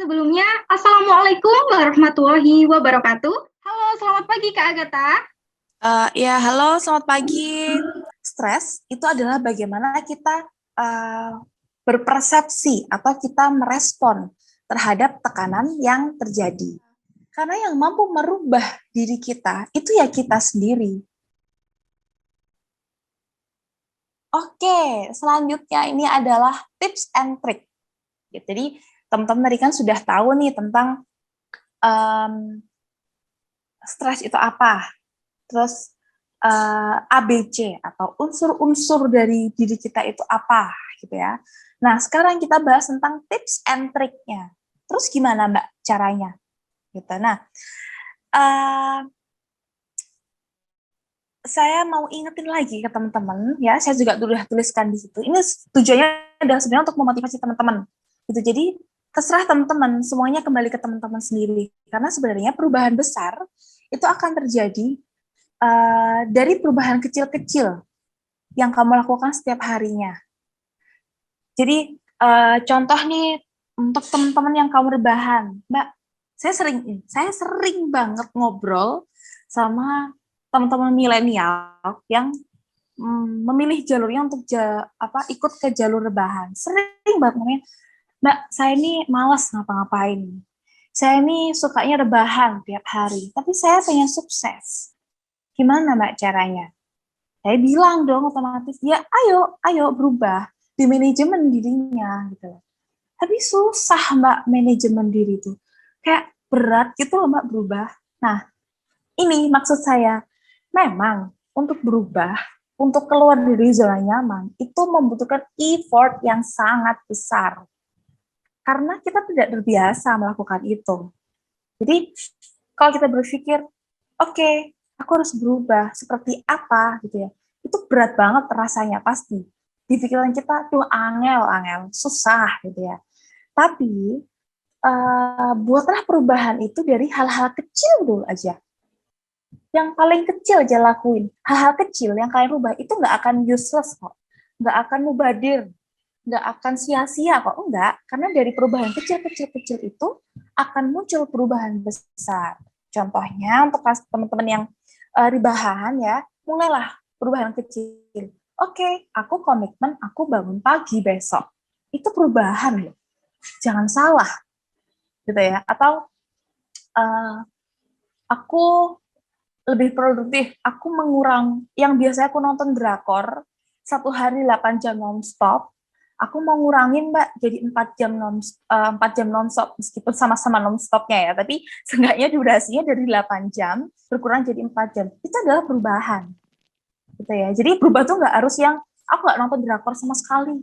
Sebelumnya, Assalamualaikum warahmatullahi wabarakatuh. Halo, selamat pagi Kak Agatha. Ya, halo, selamat pagi. Stres itu adalah bagaimana kita berpersepsi atau kita merespon terhadap tekanan yang terjadi. Karena yang mampu merubah diri kita itu ya kita sendiri. Oke, selanjutnya ini adalah tips and trick. Jadi teman-teman tadi kan sudah tahu nih tentang stres itu apa. Terus ABC atau unsur-unsur dari diri kita itu apa gitu ya. Nah, sekarang kita bahas tentang tips and trick-nya. Terus gimana Mbak caranya? Gitu. Nah, saya mau ingetin lagi ke teman-teman ya, saya juga sudah tuliskan di situ. Ini tujuannya adalah sebenarnya untuk memotivasi teman-teman. Gitu. Jadi terserah teman-teman, semuanya kembali ke teman-teman sendiri. Karena sebenarnya perubahan besar itu akan terjadi dari perubahan kecil-kecil yang kamu lakukan setiap harinya. Jadi contoh nih untuk teman-teman yang kamu rebahan, Mbak, saya sering banget ngobrol sama teman-teman milenial yang memilih jalurnya untuk ikut ke jalur rebahan. Sering banget ngomongin, Mbak, saya ini malas ngapa-ngapain. Saya ini sukanya rebahan tiap hari, tapi saya pengen sukses. Gimana Mbak caranya? Saya bilang dong otomatis, ya ayo berubah di manajemen dirinya gitu. Tapi susah Mbak manajemen diri itu. Kayak berat gitu loh Mbak berubah. Nah, ini maksud saya, memang untuk berubah, untuk keluar dari zona nyaman, itu membutuhkan effort yang sangat besar. Karena kita tidak terbiasa melakukan itu. Jadi, kalau kita berpikir, oke, aku harus berubah seperti apa gitu ya, itu berat banget rasanya pasti di pikiran kita tuh, angel susah gitu ya. Tapi buatlah perubahan itu dari hal-hal kecil dulu aja, yang paling kecil aja lakuin. Hal-hal kecil yang kalian rubah itu nggak akan useless kok, nggak akan mubadir, nggak akan sia-sia kok, enggak. Karena dari perubahan kecil-kecil itu akan muncul perubahan besar. Contohnya untuk teman-teman yang rebahan ya, mulailah perubahan kecil. Oke, aku komitmen, aku bangun pagi besok. Itu perubahan loh. Jangan salah, gitu ya. Atau aku lebih produktif, aku mengurang yang biasanya aku nonton drakor satu hari 8 jam nonstop, aku mau ngurangin Mbak jadi 4 jam nonstop, meskipun sama-sama nonstopnya ya, tapi seenggaknya durasinya dari 8 jam berkurang jadi 4 jam. Itu adalah perubahan gitu ya. Jadi berubah tuh nggak harus yang aku nggak nonton drakor sama sekali,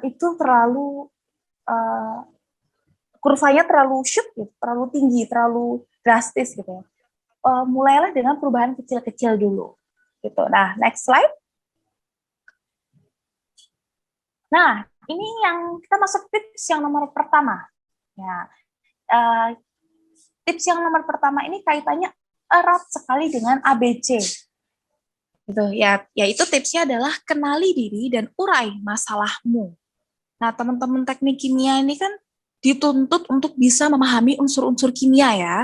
itu terlalu kurvanya terlalu shoot gitu, terlalu tinggi, terlalu drastis gitu ya. Mulailah dengan perubahan kecil-kecil dulu gitu. Nah, next slide. Nah, ini yang kita masuk tips yang nomor pertama. Ya, tips yang nomor pertama ini kaitannya erat sekali dengan ABC. Gitu ya, yaitu tipsnya adalah kenali diri dan urai masalahmu. Nah, teman-teman teknik kimia ini kan dituntut untuk bisa memahami unsur-unsur kimia ya.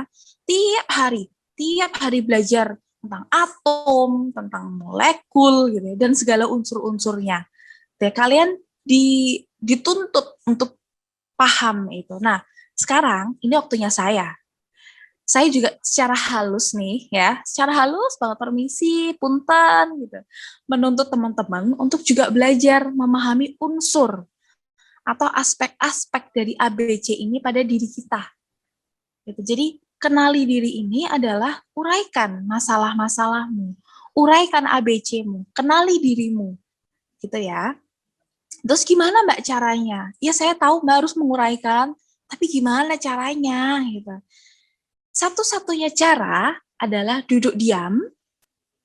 Tiap hari belajar tentang atom, tentang molekul gitu ya, dan segala unsur-unsurnya. Jadi kalian dituntut untuk paham itu. Nah, sekarang ini waktunya saya juga secara halus nih ya, secara halus banget, permisi, punten gitu, menuntut teman-teman untuk juga belajar memahami unsur atau aspek-aspek dari ABC ini pada diri kita. Gitu. Jadi kenali diri ini adalah uraikan masalah-masalahmu, uraikan ABC-mu, kenali dirimu, gitu ya. Terus gimana Mbak caranya? Ya saya tahu Mbak harus menguraikan, tapi gimana caranya? Gitu. Satu-satunya cara adalah duduk diam,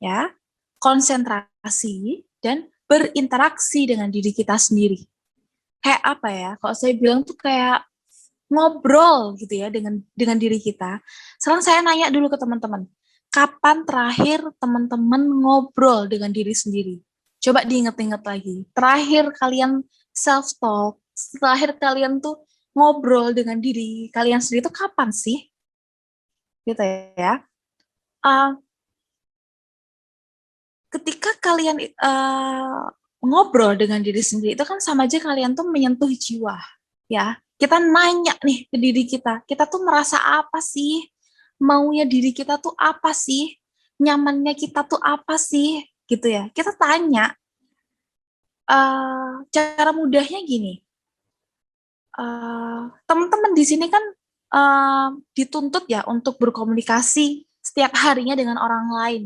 ya, konsentrasi dan berinteraksi dengan diri kita sendiri. Kayak apa ya? Kalau saya bilang tuh kayak ngobrol gitu ya dengan diri kita. Sekarang saya nanya dulu ke teman-teman, kapan terakhir teman-teman ngobrol dengan diri sendiri? Coba diingat-ingat lagi. Terakhir kalian self talk, terakhir kalian tuh ngobrol dengan diri kalian sendiri itu kapan sih? Gitu ya. Ketika kalian ngobrol dengan diri sendiri itu kan sama aja kalian tuh menyentuh jiwa, ya. Kita nanya nih ke diri kita tuh merasa apa sih? Maunya diri kita tuh apa sih? Nyamannya kita tuh apa sih? Gitu ya. Kita tanya. Cara mudahnya gini, teman-teman di sini kan dituntut ya untuk berkomunikasi setiap harinya dengan orang lain.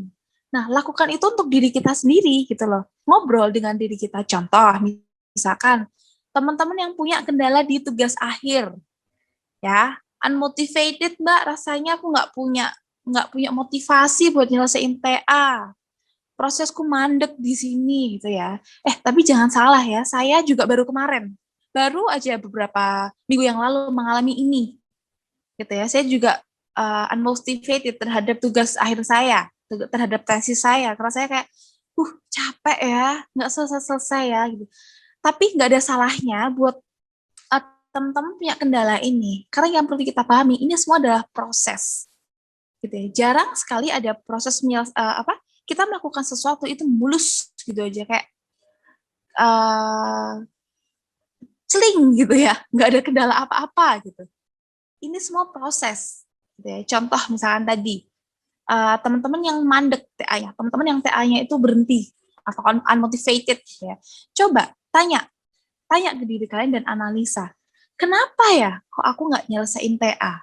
Nah, lakukan itu untuk diri kita sendiri gitu loh. Ngobrol dengan diri kita. Contoh, misalkan teman-teman yang punya kendala di tugas akhir, ya, unmotivated Mbak, rasanya aku nggak punya motivasi buat nyelesain TA. Prosesku mandek di sini gitu ya. Tapi jangan salah ya, saya juga baru aja beberapa minggu yang lalu mengalami ini gitu ya. Saya juga unmotivated terhadap tugas akhir saya, terhadap tesis saya, karena saya kayak capek ya, nggak selesai ya gitu. Tapi nggak ada salahnya buat teman-teman punya kendala ini, karena yang perlu kita pahami ini semua adalah proses gitu ya. Jarang sekali ada proses kita melakukan sesuatu itu mulus gitu aja, kayak celing gitu ya, nggak ada kendala apa-apa gitu. Ini semua proses gitu ya. Contoh misalkan tadi teman-teman yang mandek TA-nya, teman-teman yang TA-nya itu berhenti atau unmotivated gitu ya. Coba tanya ke diri kalian dan analisa, kenapa ya kok aku nggak nyelesain TA?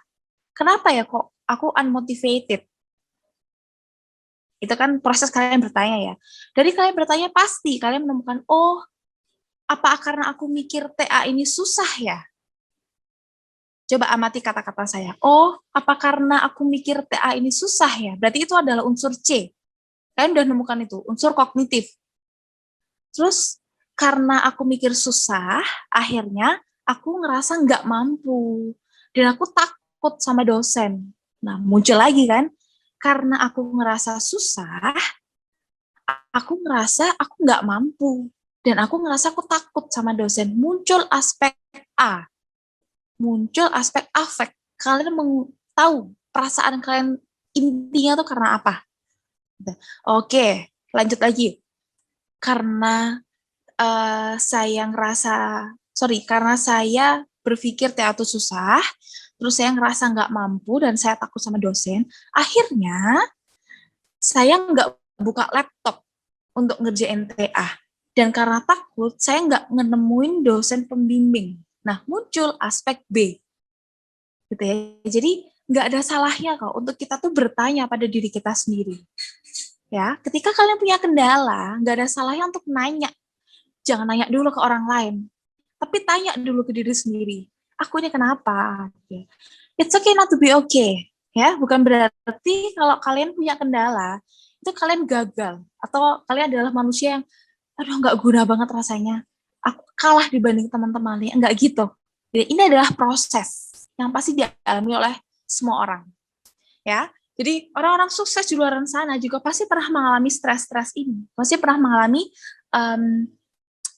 Kenapa ya kok aku unmotivated? Itu kan proses kalian bertanya ya. Dari kalian bertanya pasti kalian menemukan, oh, apa karena aku mikir TA ini susah ya? Coba amati kata-kata saya. Oh, apa karena aku mikir TA ini susah ya? Berarti itu adalah unsur C. Kalian udah nemukan itu, unsur kognitif. Terus, karena aku mikir susah, akhirnya aku ngerasa nggak mampu. Dan aku takut sama dosen. Nah, muncul lagi kan, karena aku ngerasa susah, aku ngerasa aku nggak mampu. Dan aku ngerasa aku takut sama dosen. Muncul aspek A. Muncul aspek afek. Kalian tahu perasaan kalian intinya tuh karena apa? Oke, lanjut lagi. Karena karena saya berpikir teater susah, terus saya ngerasa nggak mampu dan saya takut sama dosen, akhirnya saya nggak buka laptop untuk ngerjain TA. Dan karena takut, saya nggak nemuin dosen pembimbing. Nah, muncul aspek B. Gitu ya. Jadi, nggak ada salahnya kok untuk kita tuh bertanya pada diri kita sendiri. Ya, ketika kalian punya kendala, nggak ada salahnya untuk nanya. Jangan nanya dulu ke orang lain, tapi tanya dulu ke diri sendiri. Aku ini kenapa? It's okay not to be okay. Ya, bukan berarti kalau kalian punya kendala, itu kalian gagal. Atau kalian adalah manusia yang, aduh nggak guna banget rasanya. Aku kalah dibanding teman-teman. Nggak gitu. Jadi, ini adalah proses yang pasti dialami oleh semua orang. Ya, jadi orang-orang sukses di luar sana juga pasti pernah mengalami stres-stres ini. Pasti pernah mengalami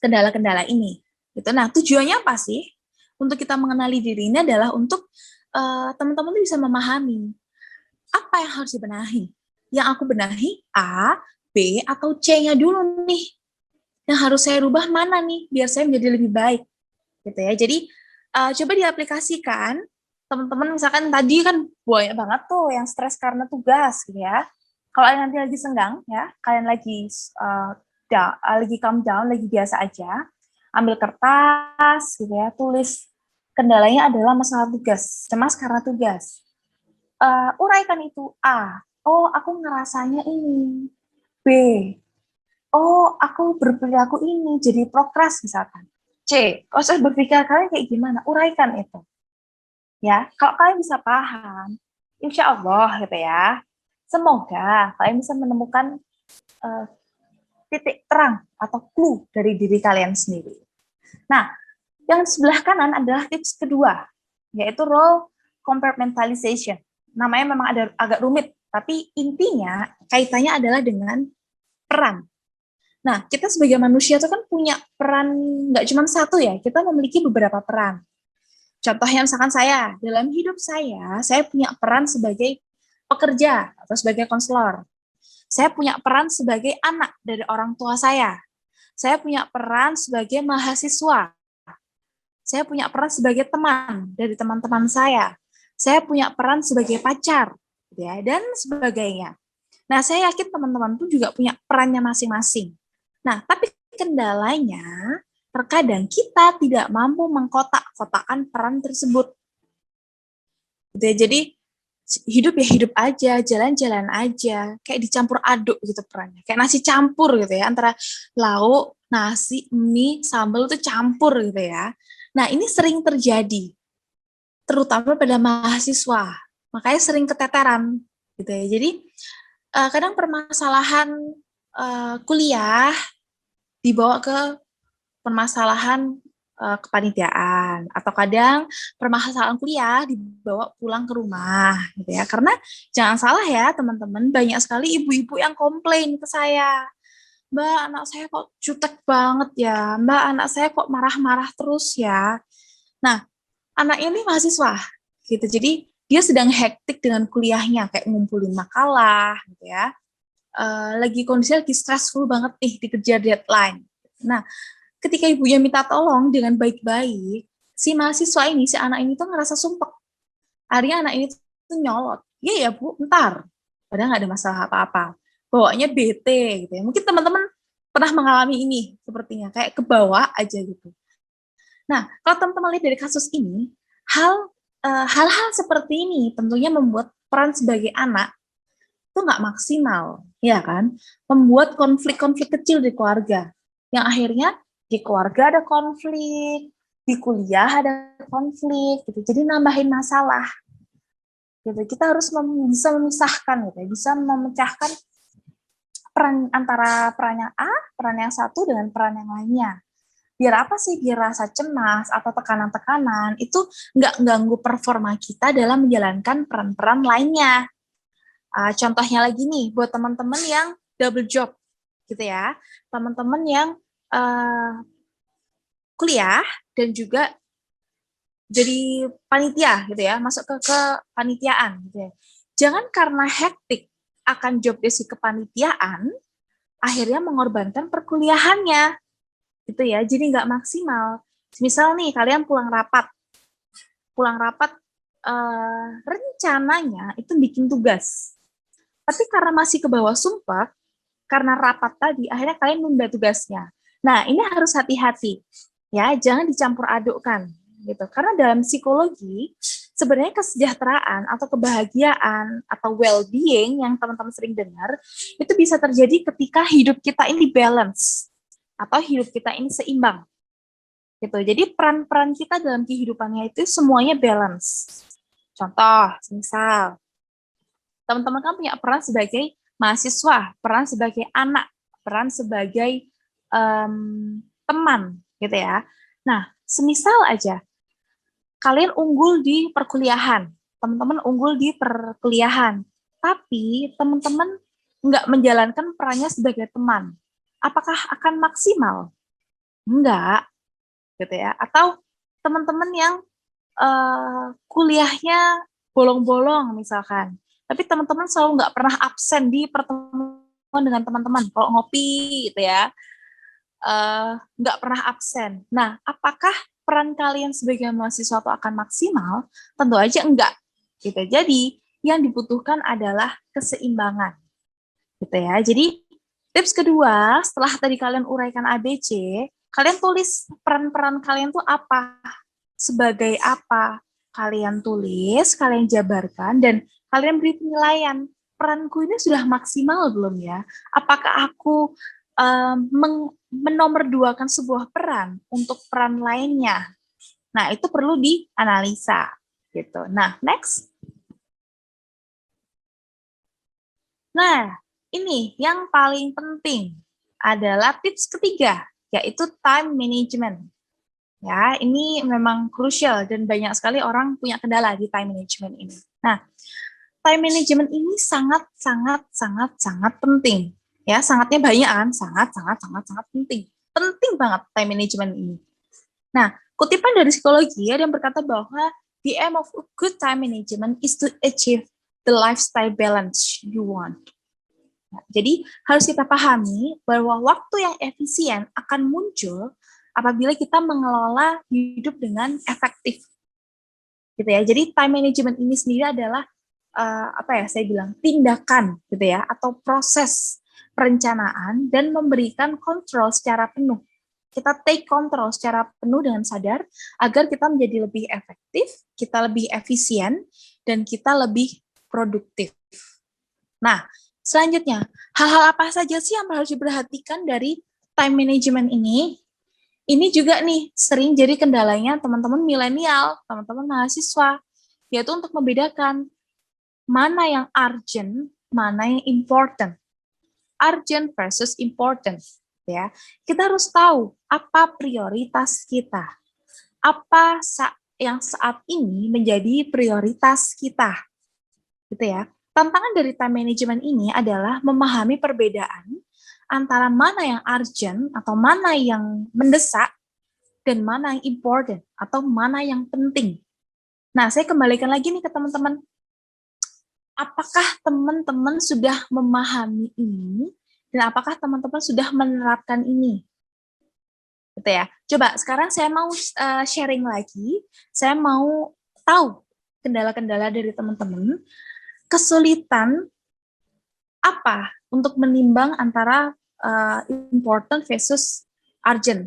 kendala-kendala ini. Gitu. Nah, tujuannya apa sih? Untuk kita mengenali diri ini adalah untuk teman-teman bisa memahami apa yang harus dibenahi. Yang aku benahi A, B, atau C-nya dulu nih. Yang harus saya rubah mana nih, biar saya menjadi lebih baik. Gitu ya. Jadi, coba diaplikasikan. Teman-teman misalkan tadi kan banyak banget tuh yang stres karena tugas gitu ya. Kalau nanti lagi senggang ya, kalian lagi calm down, lagi biasa aja, ambil kertas gitu ya, tulis kendalanya adalah masalah tugas, cemas karena tugas. Uraikan itu. A, oh aku ngerasanya ini. B, oh aku berperilaku ini, jadi prokras misalkan. C, proses berpikir kalian kayak gimana? Uraikan itu. Ya, kalau kalian bisa paham, insya Allah gitu ya, semoga kalian bisa menemukan titik terang atau clue dari diri kalian sendiri. Nah, yang sebelah kanan adalah tips kedua, yaitu role compartmentalization. Namanya memang agak rumit, tapi intinya kaitannya adalah dengan peran. Nah, kita sebagai manusia itu kan punya peran nggak cuma satu ya, kita memiliki beberapa peran. Contohnya misalkan saya, dalam hidup saya punya peran sebagai pekerja atau sebagai konselor. Saya punya peran sebagai anak dari orang tua saya. Saya punya peran sebagai mahasiswa. Saya punya peran sebagai teman dari teman-teman saya. Saya punya peran sebagai pacar, gitu ya, dan sebagainya. Nah, saya yakin teman-teman pun juga punya perannya masing-masing. Nah, tapi kendalanya, terkadang kita tidak mampu mengkotak-kotakan peran tersebut. Gitu ya. Jadi, hidup ya hidup aja, jalan-jalan aja, kayak dicampur aduk gitu perannya. Kayak nasi campur gitu ya, antara lauk, nasi, mie, sambal itu campur gitu ya. Nah, ini sering terjadi, terutama pada mahasiswa. Makanya sering keteteran gitu ya. Jadi, kadang permasalahan kuliah dibawa ke permasalahan kepanitiaan, atau kadang permasalahan kuliah dibawa pulang ke rumah gitu ya. Karena jangan salah ya teman-teman, banyak sekali ibu-ibu yang komplain ke saya, Mbak, anak saya kok jutek banget ya, Mbak, anak saya kok marah-marah terus ya. Nah, anak ini mahasiswa gitu, jadi dia sedang hektik dengan kuliahnya, kayak ngumpulin makalah gitu ya. Lagi kondisinya lagi stressful banget nih, dikejar deadline. Nah, ketika ibunya minta tolong dengan baik-baik, si mahasiswa ini, si anak ini tuh ngerasa sumpek. Akhirnya anak ini tuh nyolot. Iya ya Bu, bentar. Padahal nggak ada masalah apa-apa. Bawaannya bete gitu ya. Mungkin teman-teman pernah mengalami ini sepertinya, kayak ke bawah aja gitu. Nah, kalau teman-teman lihat dari kasus ini, hal-hal seperti ini tentunya membuat peran sebagai anak itu nggak maksimal, ya kan? Membuat konflik-konflik kecil di keluarga, yang akhirnya di keluarga ada konflik, di kuliah ada konflik, gitu. Jadi nambahin masalah, gitu. Kita harus bisa memisahkan, gitu, bisa memecahkan peran antara peran yang A, peran yang satu dengan peran yang lainnya. Biar apa sih? Biar rasa cemas atau tekanan-tekanan itu nggak ganggu performa kita dalam menjalankan peran-peran lainnya. Contohnya lagi nih, buat teman-teman yang double job, gitu ya, teman-teman yang kuliah dan juga jadi panitia, gitu ya, masuk ke panitiaan, gitu ya. Jangan karena hektik akan job desk kepanitiaan, akhirnya mengorbankan perkuliahannya, gitu ya. Jadi nggak maksimal. Misal nih, kalian pulang rapat rencananya itu bikin tugas. Tapi karena masih ke bawah sumpah, karena rapat tadi, akhirnya kalian nunda tugasnya. Nah, ini harus hati-hati, ya, jangan dicampur adukkan, gitu. Karena dalam psikologi, sebenarnya kesejahteraan atau kebahagiaan atau well-being yang teman-teman sering dengar, itu bisa terjadi ketika hidup kita ini balance, atau hidup kita ini seimbang, gitu. Jadi peran-peran kita dalam kehidupannya itu semuanya balance. Contoh, misal, teman-teman kan punya peran sebagai mahasiswa, peran sebagai anak, peran sebagai teman, gitu ya. Nah, semisal aja kalian unggul di perkuliahan, teman-teman unggul di perkuliahan, tapi teman-teman nggak menjalankan perannya sebagai teman, apakah akan maksimal? Enggak, gitu ya. Atau teman-teman yang kuliahnya bolong-bolong misalkan, tapi teman-teman selalu nggak pernah absen di pertemuan dengan teman-teman. Kalau ngopi gitu ya, nggak pernah absen. Nah, apakah peran kalian sebagai mahasiswa itu akan maksimal? Tentu aja enggak. Gitu. Jadi, yang dibutuhkan adalah keseimbangan. Gitu ya. Jadi, tips kedua, setelah tadi kalian uraikan ABC, kalian tulis peran-peran kalian tuh apa? Sebagai apa? Kalian tulis, kalian jabarkan, dan kalian beri penilaian. Peranku ini sudah maksimal belum ya? Apakah aku menomorduakan sebuah peran untuk peran lainnya? Nah, itu perlu dianalisa. Gitu. Nah, next. Nah, ini yang paling penting adalah tips ketiga, yaitu time management. Ya, ini memang krusial dan banyak sekali orang punya kendala di time management ini. Nah, time management ini sangat penting. Ya, sangatnya banyak kan, sangat penting. Penting banget time management ini. Nah, kutipan dari psikologi ada yang berkata bahwa the aim of good time management is to achieve the lifestyle balance you want. Nah, jadi harus kita pahami bahwa waktu yang efisien akan muncul apabila kita mengelola hidup dengan efektif. Gitu ya. Jadi time management ini sendiri adalah saya bilang tindakan gitu ya atau proses perencanaan dan memberikan kontrol secara penuh. Kita take control secara penuh dengan sadar agar kita menjadi lebih efektif, kita lebih efisien, dan kita lebih produktif. Nah, selanjutnya, hal-hal apa saja sih yang harus diperhatikan dari time management ini? Ini juga nih sering jadi kendalanya teman-teman milenial, teman-teman mahasiswa, yaitu untuk membedakan mana yang urgent, mana yang important. Urgent versus important, ya. Kita harus tahu apa prioritas kita. Apa yang saat ini menjadi prioritas kita. Gitu ya. Tantangan dari time management ini adalah memahami perbedaan antara mana yang urgent atau mana yang mendesak dan mana yang important atau mana yang penting. Nah, saya kembalikan lagi nih ke teman-teman. Apakah teman-teman sudah memahami ini dan apakah teman-teman sudah menerapkan ini? Gitu ya. Coba sekarang saya mau sharing lagi. Saya mau tahu kendala-kendala dari teman-teman. Kesulitan apa untuk menimbang antara important versus urgent,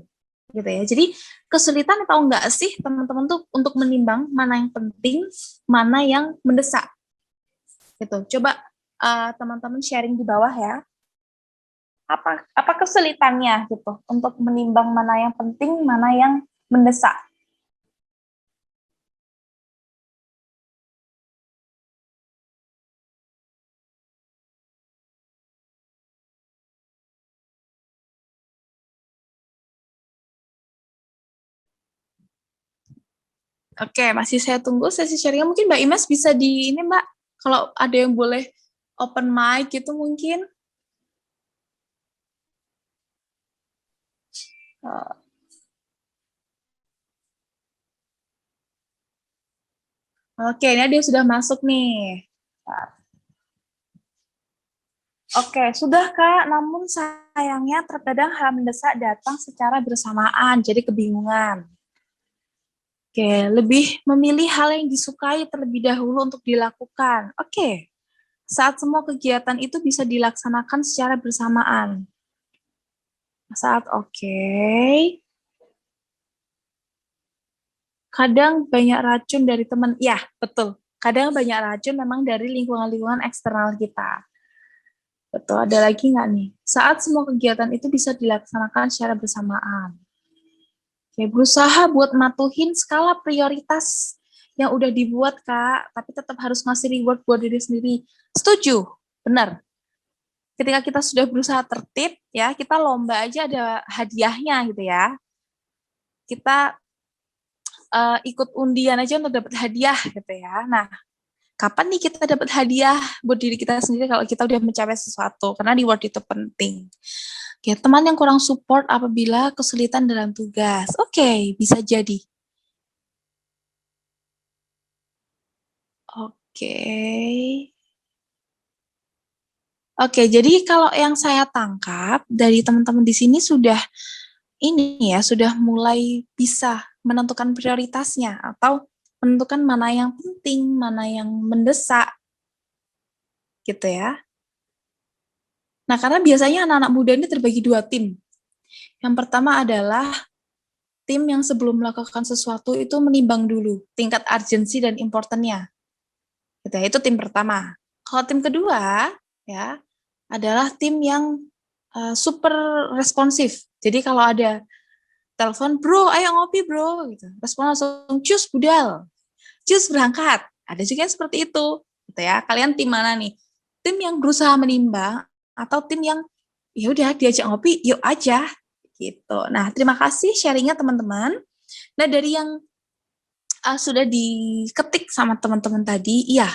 gitu ya. Jadi kesulitan atau enggak sih teman-teman tuh untuk menimbang mana yang penting, mana yang mendesak? Gitu. Coba teman-teman sharing di bawah ya. Apa kesulitannya gitu untuk menimbang mana yang penting, mana yang mendesak? Oke, masih saya tunggu sesi sharingnya. Mungkin Mbak Imas bisa di ini Mbak, kalau ada yang boleh open mic gitu mungkin. Oke, ini dia sudah masuk nih. Oke, sudah Kak, namun sayangnya terkadang hal mendesak datang secara bersamaan, jadi kebingungan. Oke, lebih memilih hal yang disukai terlebih dahulu untuk dilakukan. Oke, saat semua kegiatan itu bisa dilaksanakan secara bersamaan. Oke. Kadang banyak racun dari teman. Ya, betul. Kadang banyak racun memang dari lingkungan-lingkungan eksternal kita. Betul, ada lagi nggak nih? Saat semua kegiatan itu bisa dilaksanakan secara bersamaan. Oke, berusaha buat matuhin skala prioritas yang udah dibuat, Kak, tapi tetap harus ngasih reward buat diri sendiri. Setuju, benar. Ketika kita sudah berusaha tertib, ya, kita lomba aja ada hadiahnya gitu ya. Kita ikut undian aja untuk dapat hadiah gitu ya. Nah, kapan nih kita dapat hadiah buat diri kita sendiri kalau kita udah mencapai sesuatu? Karena reward itu penting. Oke, teman yang kurang support apabila kesulitan dalam tugas. Oke, bisa jadi. Oke, jadi kalau yang saya tangkap dari teman-teman di sini sudah sudah mulai bisa menentukan prioritasnya atau menentukan mana yang penting, mana yang mendesak, gitu ya. Nah, karena biasanya anak-anak muda ini terbagi dua tim. Yang pertama adalah tim yang sebelum melakukan sesuatu itu menimbang dulu tingkat urgensi dan importantnya. Gitu ya, itu tim pertama. Kalau tim kedua, ya, adalah tim yang super responsif. Jadi kalau ada telepon, bro, ayo ngopi bro, gitu. Respon langsung, cus budal, cus berangkat. Ada juga yang seperti itu, gitu ya. Kalian tim mana nih? Tim yang berusaha menimbang atau tim yang ya udah diajak ngopi, yuk aja, gitu. Nah, terima kasih sharingnya teman-teman. Nah, dari yang sudah diketik sama teman-teman tadi, iya,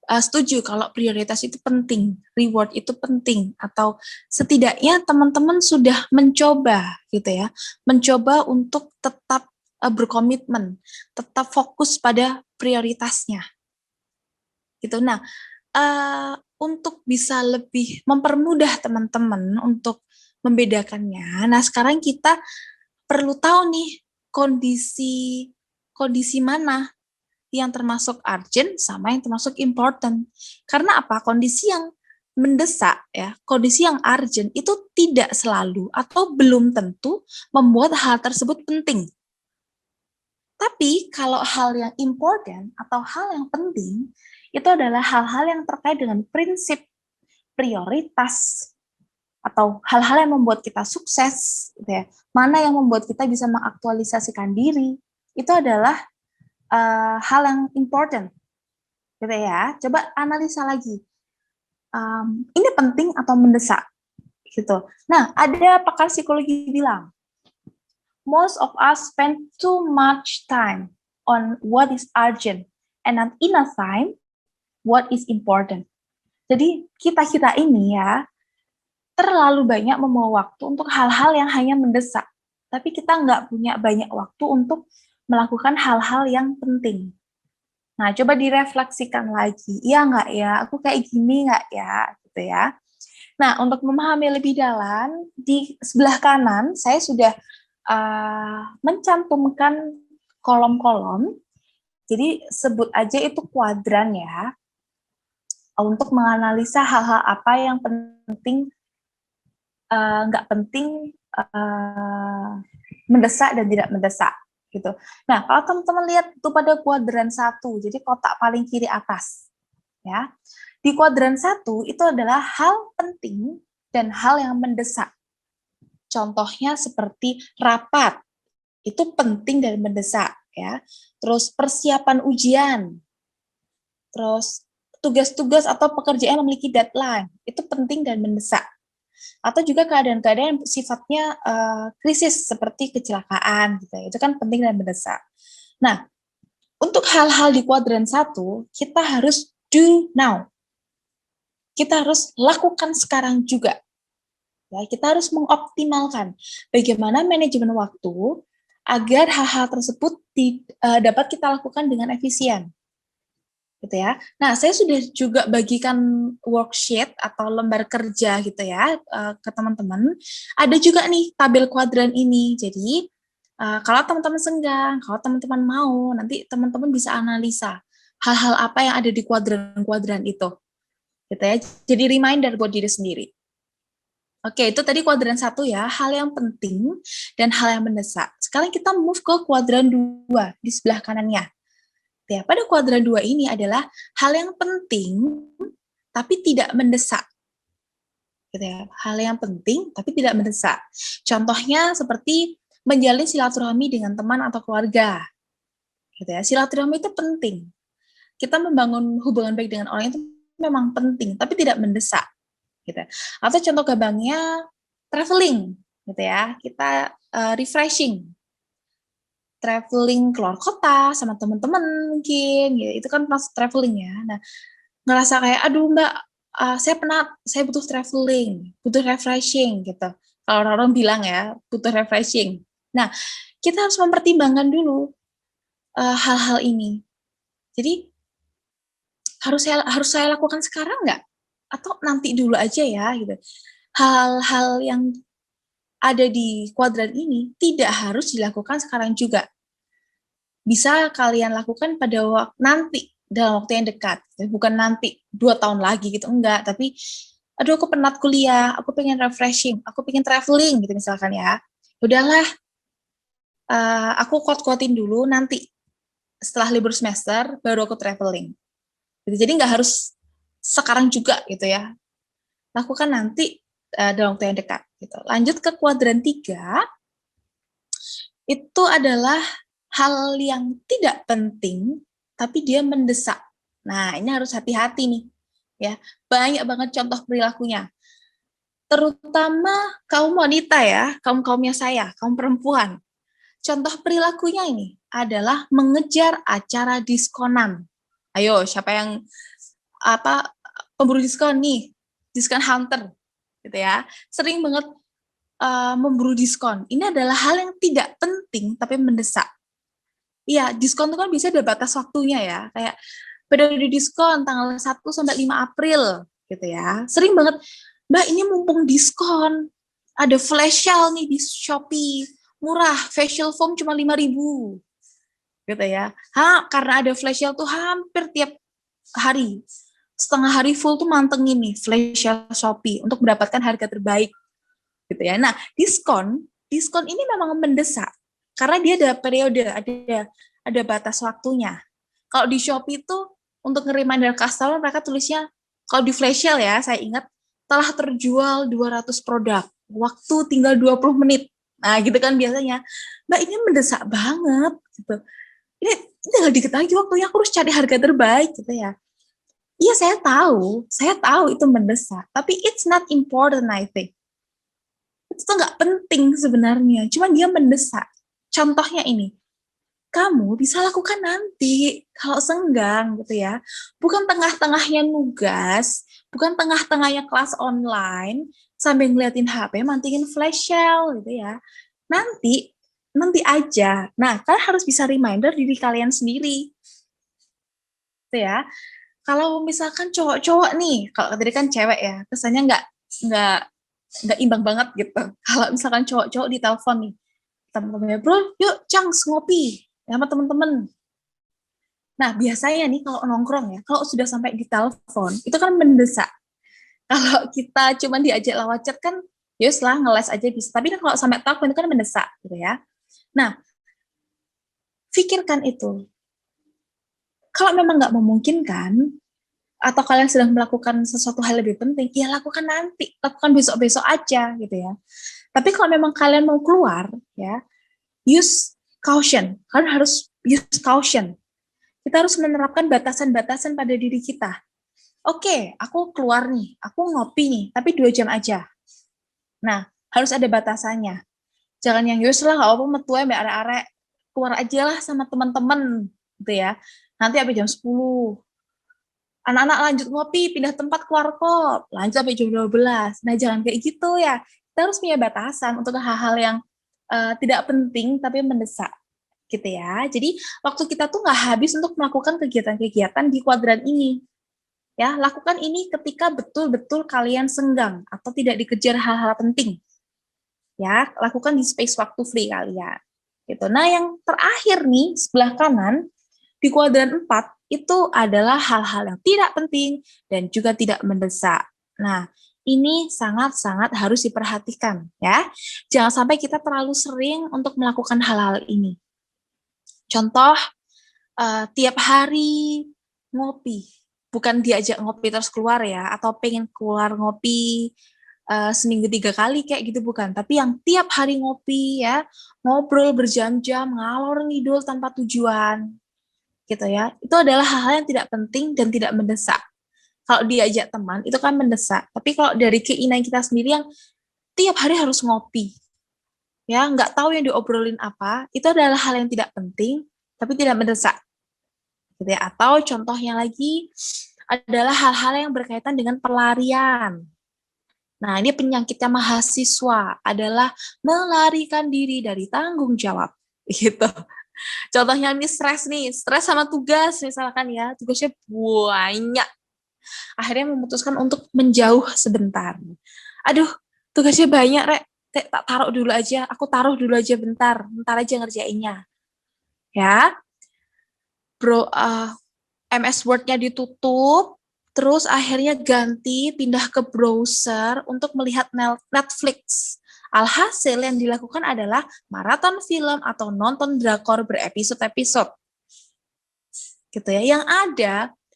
setuju kalau prioritas itu penting, reward itu penting, atau setidaknya teman-teman sudah mencoba gitu ya, mencoba untuk tetap berkomitmen, tetap fokus pada prioritasnya gitu. Nah, untuk bisa lebih mempermudah teman-teman untuk membedakannya, nah sekarang kita perlu tahu nih kondisi mana yang termasuk urgent sama yang termasuk important. Karena apa? Kondisi yang mendesak ya, kondisi yang urgent itu tidak selalu atau belum tentu membuat hal tersebut penting. Tapi kalau hal yang important atau hal yang penting itu adalah hal-hal yang terkait dengan prinsip, prioritas, atau hal-hal yang membuat kita sukses, gitu ya. Mana yang membuat kita bisa mengaktualisasikan diri, itu adalah hal yang important, gitu ya. Coba analisa lagi, ini penting atau mendesak, gitu. Nah, ada pakar psikologi bilang, most of us spend too much time on what is urgent and not enough time what is important. Jadi kita ini ya terlalu banyak membawa waktu untuk hal-hal yang hanya mendesak, tapi kita nggak punya banyak waktu untuk melakukan hal-hal yang penting. Nah, coba direfleksikan lagi, iya nggak ya, aku kayak gini nggak ya, gitu ya. Nah, untuk memahami lebih dalam, di sebelah kanan saya sudah mencantumkan kolom-kolom, jadi sebut aja itu kuadran ya, untuk menganalisa hal-hal apa yang penting, nggak penting, mendesak dan tidak mendesak gitu. Nah, kalau teman-teman lihat itu pada kuadran 1, jadi kotak paling kiri atas, ya. Di kuadran 1 itu adalah hal penting dan hal yang mendesak. Contohnya seperti rapat, itu penting dan mendesak, ya. Terus persiapan ujian, terus tugas-tugas atau pekerjaan yang memiliki deadline, itu penting dan mendesak. Atau juga keadaan-keadaan yang sifatnya krisis seperti kecelakaan, gitu ya. Itu kan penting dan mendesak. Nah, untuk hal-hal di kuadran 1, kita harus do now. Kita harus lakukan sekarang juga. Ya, kita harus mengoptimalkan bagaimana manajemen waktu agar hal-hal tersebut dapat kita lakukan dengan efisien. Gitu ya. Nah, saya sudah juga bagikan worksheet atau lembar kerja gitu ya ke teman-teman. Ada juga nih tabel kuadran ini. Jadi, kalau teman-teman senggang, kalau teman-teman mau, nanti teman-teman bisa analisa hal-hal apa yang ada di kuadran-kuadran itu. Gitu ya. Jadi reminder buat diri sendiri. Oke, itu tadi kuadran 1 ya, hal yang penting dan hal yang mendesak. Sekarang kita move ke kuadran 2 di sebelah kanannya. Ya, pada kuadran 2 ini adalah hal yang penting tapi tidak mendesak. Gitu ya. Hal yang penting tapi tidak mendesak. Contohnya seperti menjalin silaturahmi dengan teman atau keluarga. Gitu ya. Silaturahmi itu penting. Kita membangun hubungan baik dengan orang itu memang penting tapi tidak mendesak. Gitu. Atau contoh gampangnya traveling, gitu ya. Kita refreshing, traveling keluar kota sama teman-teman mungkin, gitu. Itu kan pas traveling ya. Nah, ngerasa kayak aduh Mbak, saya penat, saya butuh traveling, butuh refreshing gitu. Kalau orang-orang bilang ya, butuh refreshing. Nah, kita harus mempertimbangkan dulu hal-hal ini. Jadi harus saya lakukan sekarang nggak? Atau nanti dulu aja ya gitu. Hal-hal yang ada di kuadran ini tidak harus dilakukan sekarang juga. Bisa kalian lakukan pada nanti, dalam waktu yang dekat. Bukan nanti 2 tahun lagi gitu, enggak. Tapi, aduh aku penat kuliah, aku pengen refreshing, aku pengen traveling gitu misalkan ya. Udahlah, aku kuat-kuatin dulu, nanti setelah libur semester baru aku traveling. Jadi nggak harus sekarang juga gitu ya. Lakukan nanti dalam waktu yang dekat. Gitu. Lanjut ke kuadran 3, itu adalah hal yang tidak penting, tapi dia mendesak. Nah, ini harus hati-hati nih. Ya, banyak banget contoh perilakunya. Terutama kaum wanita ya, kaum-kaumnya saya, kaum perempuan. Contoh perilakunya ini adalah mengejar acara diskonan. Ayo, siapa yang pemburu diskon nih, diskon hunter gitu ya, sering banget memburu diskon. Ini adalah hal yang tidak penting tapi mendesak. Iya, diskon itu kan bisa ada batas waktunya ya, kayak periode diskon tanggal 1 sampai 5 April gitu ya. Sering banget, Mbak ini mumpung diskon, ada flash sale nih di Shopee, murah, facial foam cuma 5.000 gitu ya. Karena ada flash sale tuh hampir tiap hari, setengah hari full tuh mantengin nih flash sale Shopee untuk mendapatkan harga terbaik gitu ya. Nah, diskon ini memang mendesak karena dia ada periode, ada batas waktunya. Kalau di Shopee itu untuk nge-reminder customer mereka tulisnya, kalau di flash sale ya, saya ingat telah terjual 200 produk, waktu tinggal 20 menit. Nah, gitu kan biasanya. Mbak, ini mendesak banget gitu. Ini tinggal dikit lagi waktunya, aku harus cari harga terbaik gitu ya. Iya, saya tahu itu mendesak, tapi it's not important, I think. Itu nggak penting sebenarnya, cuman dia mendesak. Contohnya ini, kamu bisa lakukan nanti kalau senggang gitu ya. Bukan tengah-tengahnya nugas, bukan tengah-tengahnya kelas online sambil ngeliatin HP, mantingin flash sale gitu ya. Nanti aja. Nah, kalian harus bisa reminder diri kalian sendiri. Gitu ya. Kalau misalkan cowok-cowok nih, kalau tadi kan cewek ya, kesannya nggak nggak imbang banget gitu. Kalau misalkan cowok-cowok di telepon nih, teman-temannya, bro, yuk cangs ngopi sama teman-teman. Nah, biasanya nih kalau nongkrong ya, kalau sudah sampai di telepon, itu kan mendesak. Kalau kita cuma diajak lewat chat kan, ya lah ngeles aja bisa. Tapi kan kalau sampai telepon itu kan mendesak gitu ya. Nah, pikirkan itu. Kalau memang nggak memungkinkan, atau kalian sedang melakukan sesuatu hal lebih penting, ya lakukan nanti, lakukan besok-besok aja gitu ya. Tapi kalau memang kalian mau keluar, ya use caution. Kalian harus use caution. Kita harus menerapkan batasan-batasan pada diri kita. Oke, aku keluar nih, aku ngopi nih, tapi 2 jam aja. Nah, harus ada batasannya. Jangan yang yus lah, gak apa metu mbak arek-arek, keluar aja lah sama teman-teman, gitu ya. Nanti sampai jam 10. Anak-anak lanjut ngopi, pindah tempat keluar kok, lanjut sampai jam 12. Nah, jangan kayak gitu ya. Kita harus punya batasan untuk hal-hal yang tidak penting tapi mendesak gitu ya. Jadi waktu kita tuh nggak habis untuk melakukan kegiatan-kegiatan di kuadran ini. Ya, lakukan ini ketika betul-betul kalian senggang atau tidak dikejar hal-hal penting. Ya, lakukan di space waktu free kalian. Gitu. Nah, yang terakhir nih sebelah kanan di kuadran 4 itu adalah hal-hal yang tidak penting dan juga tidak mendesak. Nah, ini sangat-sangat harus diperhatikan ya. Jangan sampai kita terlalu sering untuk melakukan hal-hal ini. Contoh, tiap hari ngopi, bukan diajak ngopi terus keluar ya, atau pengen keluar ngopi seminggu 3 kali kayak gitu bukan, tapi yang tiap hari ngopi ya, ngobrol berjam-jam, ngalor ngidul tanpa tujuan, gitu ya. Itu adalah hal-hal yang tidak penting dan tidak mendesak. Kalau diajak teman itu kan mendesak, tapi kalau dari keinginan kita sendiri yang tiap hari harus ngopi, ya nggak tahu yang diobrolin apa, itu adalah hal yang tidak penting tapi tidak mendesak, gitu ya. Atau contohnya lagi adalah hal-hal yang berkaitan dengan pelarian. Nah, ini penyakitnya mahasiswa adalah melarikan diri dari tanggung jawab, gitu. Contohnya nih, stres sama tugas misalkan ya, tugasnya banyak. Akhirnya memutuskan untuk menjauh sebentar. Aduh, tugasnya banyak, Rek. Tak taruh dulu aja, aku taruh dulu aja bentar aja ngerjainnya. Ya, bro, MS Word-nya ditutup, terus akhirnya ganti, pindah ke browser untuk melihat Netflix. Alhasil yang dilakukan adalah maraton film atau nonton drakor berepisode-episode. Gitu ya. Yang ada,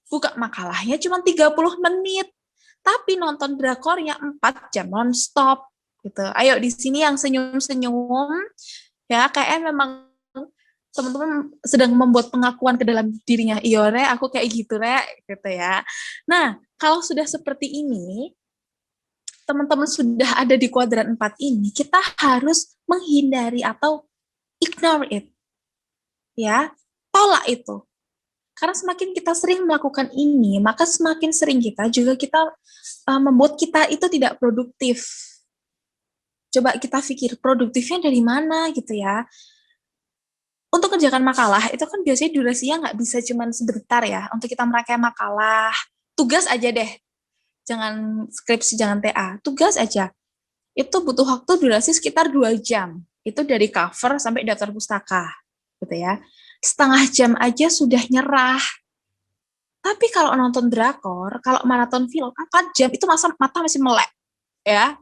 buka makalahnya cuma 30 menit, tapi nonton drakornya 4 jam non-stop. Gitu. Ayo di sini yang senyum-senyum, ya kayaknya memang teman-teman sedang membuat pengakuan ke dalam dirinya, iya Re, aku kayak gitu Re, gitu ya. Nah, kalau sudah seperti ini, teman-teman sudah ada di kuadran 4 ini, kita harus menghindari atau ignore it. Ya, tolak itu. Karena semakin kita sering melakukan ini, maka semakin sering kita membuat kita itu tidak produktif. Coba kita pikir produktifnya dari mana gitu ya. Untuk kerjakan makalah, itu kan biasanya durasinya nggak bisa cuma sebentar ya, untuk kita merangkai makalah. Tugas aja deh, jangan skripsi, jangan TA. Tugas aja. Itu butuh waktu durasi sekitar 2 jam. Itu dari cover sampai daftar pustaka. Gitu ya. Setengah jam aja sudah nyerah. Tapi kalau nonton drakor, kalau maraton film, 4 jam itu mata masih melek. Ya,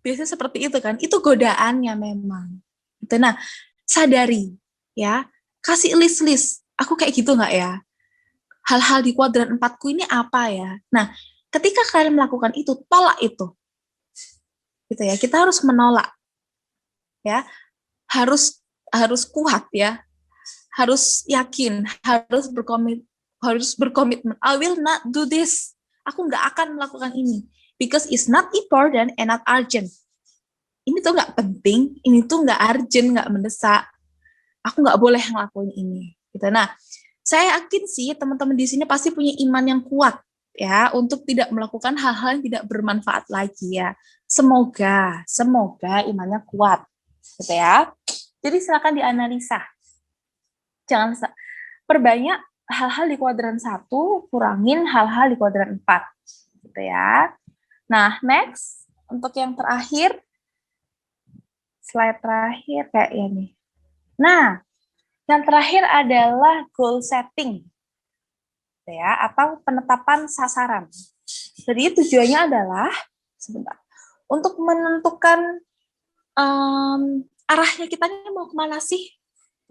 biasanya seperti itu kan. Itu godaannya memang. Gitu. Nah, sadari ya, kasih list-list. Aku kayak gitu nggak ya? Hal-hal di kuadran 4-ku ini apa ya? Nah, ketika kalian melakukan itu, tolak itu. Gitu ya, kita harus menolak. Ya, harus kuat ya. Harus yakin, harus berkomitmen. I will not do this. Aku nggak akan melakukan ini. Because it's not important and not urgent. Ini tuh nggak penting, ini tuh nggak urgent, nggak mendesak. Aku nggak boleh ngelakuin ini. Gitu. Nah, saya yakin sih teman-teman di sini pasti punya iman yang kuat ya untuk tidak melakukan hal-hal yang tidak bermanfaat lagi ya. Semoga imannya kuat, gitu ya. Jadi silakan dianalisa. Jangan perbanyak hal-hal di kuadran 1, kurangin hal-hal di kuadran 4, gitu ya. Nah, next untuk yang terakhir, slide terakhir kayak ini. Nah, yang terakhir adalah goal setting, ya, atau penetapan sasaran. Jadi tujuannya adalah untuk menentukan arahnya kita ini mau kemana sih.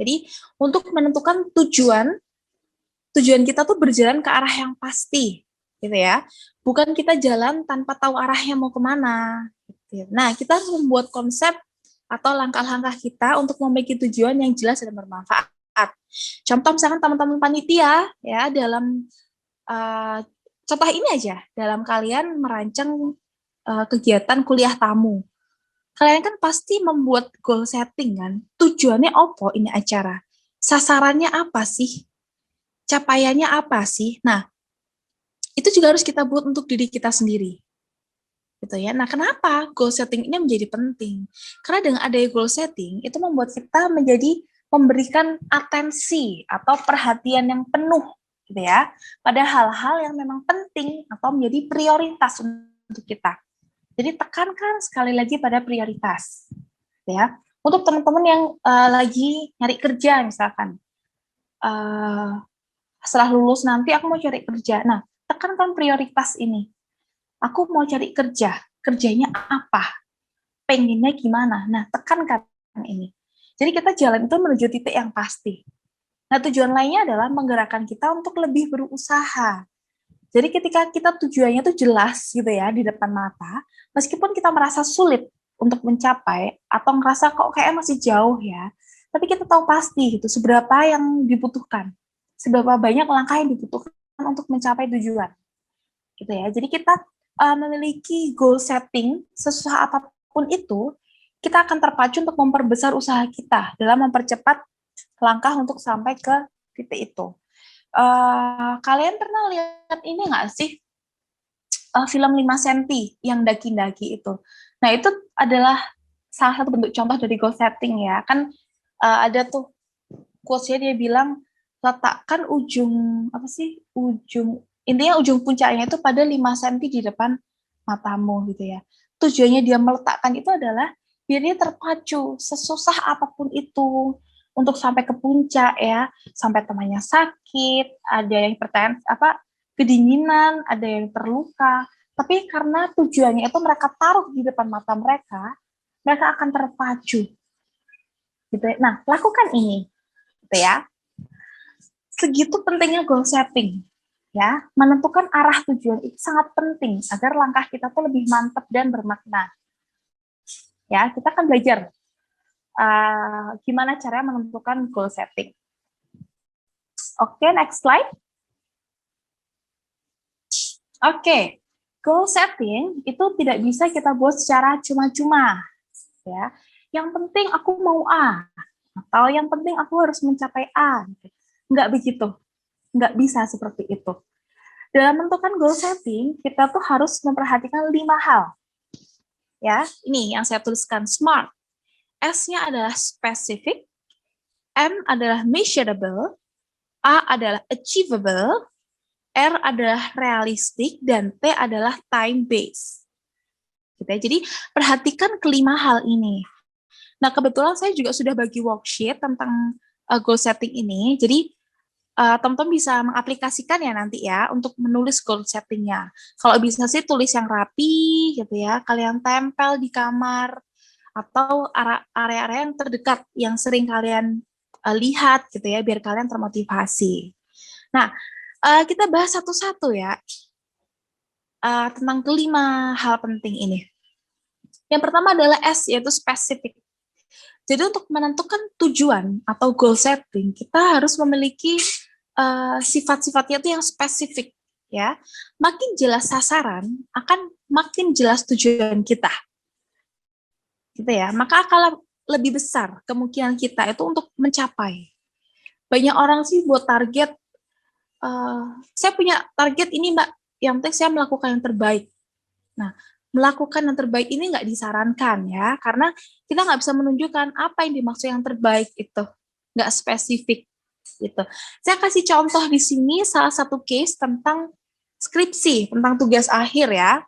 Jadi untuk menentukan tujuan kita tuh berjalan ke arah yang pasti, gitu ya. Bukan kita jalan tanpa tahu arahnya mau kemana. Gitu. Nah, kita harus membuat konsep atau langkah-langkah kita untuk memiliki tujuan yang jelas dan bermanfaat. Contoh misalkan teman-teman panitia ya dalam contoh ini aja dalam kalian merancang kegiatan kuliah tamu. Kalian kan pasti membuat goal setting kan. Tujuannya apa ini acara? Sasarannya apa sih? Capaiannya apa sih? Nah, itu juga harus kita buat untuk diri kita sendiri. Gitu ya. Nah, kenapa goal setting ini menjadi penting? Karena dengan adanya goal setting, itu membuat kita menjadi memberikan atensi atau perhatian yang penuh gitu ya pada hal-hal yang memang penting atau menjadi prioritas untuk kita. Jadi tekankan sekali lagi pada prioritas ya. Untuk teman-teman yang lagi nyari kerja misalkan setelah lulus nanti aku mau cari kerja. Nah, tekankan prioritas ini. Aku mau cari kerja, kerjanya apa? Pengennya gimana? Nah, tekankan ini. Jadi kita jalan itu menuju titik yang pasti. Nah, tujuan lainnya adalah menggerakkan kita untuk lebih berusaha. Jadi ketika kita tujuannya itu jelas gitu ya di depan mata, meskipun kita merasa sulit untuk mencapai atau ngerasa kok kayak masih jauh ya, tapi kita tahu pasti gitu seberapa yang dibutuhkan, seberapa banyak langkah yang dibutuhkan untuk mencapai tujuan. Gitu ya. Jadi kita memiliki goal setting sesusah apapun itu, kita akan terpacu untuk memperbesar usaha kita dalam mempercepat langkah untuk sampai ke titik itu. Kalian pernah lihat ini nggak sih film 5 cm yang daki-daki itu? Nah, itu adalah salah satu bentuk contoh dari goal setting ya. Kan ada tuh quotes-nya dia bilang letakkan intinya ujung puncaknya itu pada 5 cm di depan matamu gitu ya. Tujuannya dia meletakkan itu adalah biar dia terpacu sesusah apapun itu untuk sampai ke puncak ya, sampai temannya sakit, ada yang kedinginan, ada yang terluka, tapi karena tujuannya itu mereka taruh di depan mata mereka akan terpacu. Gitu ya. Nah, lakukan ini, gitu ya. Segitu pentingnya goal setting, ya. Menentukan arah tujuan itu sangat penting agar langkah kita tuh lebih mantap dan bermakna. Ya, kita akan belajar gimana cara menentukan goal setting. Oke, next slide. Oke, goal setting itu tidak bisa kita buat secara cuma-cuma. Ya, yang penting aku mau A, atau yang penting aku harus mencapai A. Enggak begitu. Nggak bisa seperti itu. Dalam menentukan goal setting, kita tuh harus memperhatikan 5 hal. Ya, ini yang saya tuliskan, SMART. S-nya adalah specific, M adalah measurable, A adalah achievable, R adalah realistic, dan T adalah time-based. Gitu ya. Jadi, perhatikan kelima hal ini. Nah, kebetulan saya juga sudah bagi worksheet tentang goal setting ini. Jadi, teman-teman bisa mengaplikasikan ya nanti ya untuk menulis goal setting-nya. Kalau bisa sih tulis yang rapi gitu ya, kalian tempel di kamar atau area-area yang terdekat yang sering kalian lihat gitu ya, biar kalian termotivasi. Nah, kita bahas satu-satu ya tentang kelima hal penting ini. Yang pertama adalah S, yaitu spesifik. Jadi untuk menentukan tujuan atau goal setting, kita harus memiliki sifat-sifatnya itu yang spesifik, ya. Makin jelas sasaran, akan makin jelas tujuan kita, gitu ya. Maka akan lebih besar kemungkinan kita itu untuk mencapai. Banyak orang sih buat target, saya punya target ini Mbak, yang penting saya melakukan yang terbaik. Nah, melakukan yang terbaik ini nggak disarankan ya, karena kita nggak bisa menunjukkan apa yang dimaksud yang terbaik itu, nggak spesifik gitu. Saya kasih contoh di sini salah satu case tentang skripsi, tentang tugas akhir ya.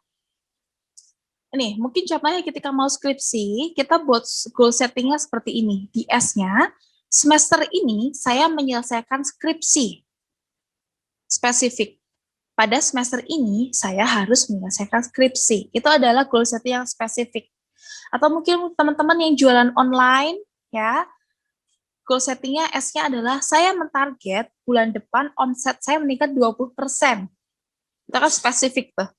Ini mungkin contohnya ketika mau skripsi, kita buat goal settingnya seperti ini. Di S-nya, semester ini saya menyelesaikan skripsi spesifik. Pada semester ini, saya harus menyelesaikan skripsi. Itu adalah goal setting yang spesifik. Atau mungkin teman-teman yang jualan online, ya, goal settingnya S-nya adalah saya mentarget bulan depan omset saya meningkat 20%. Itu kan spesifik tuh.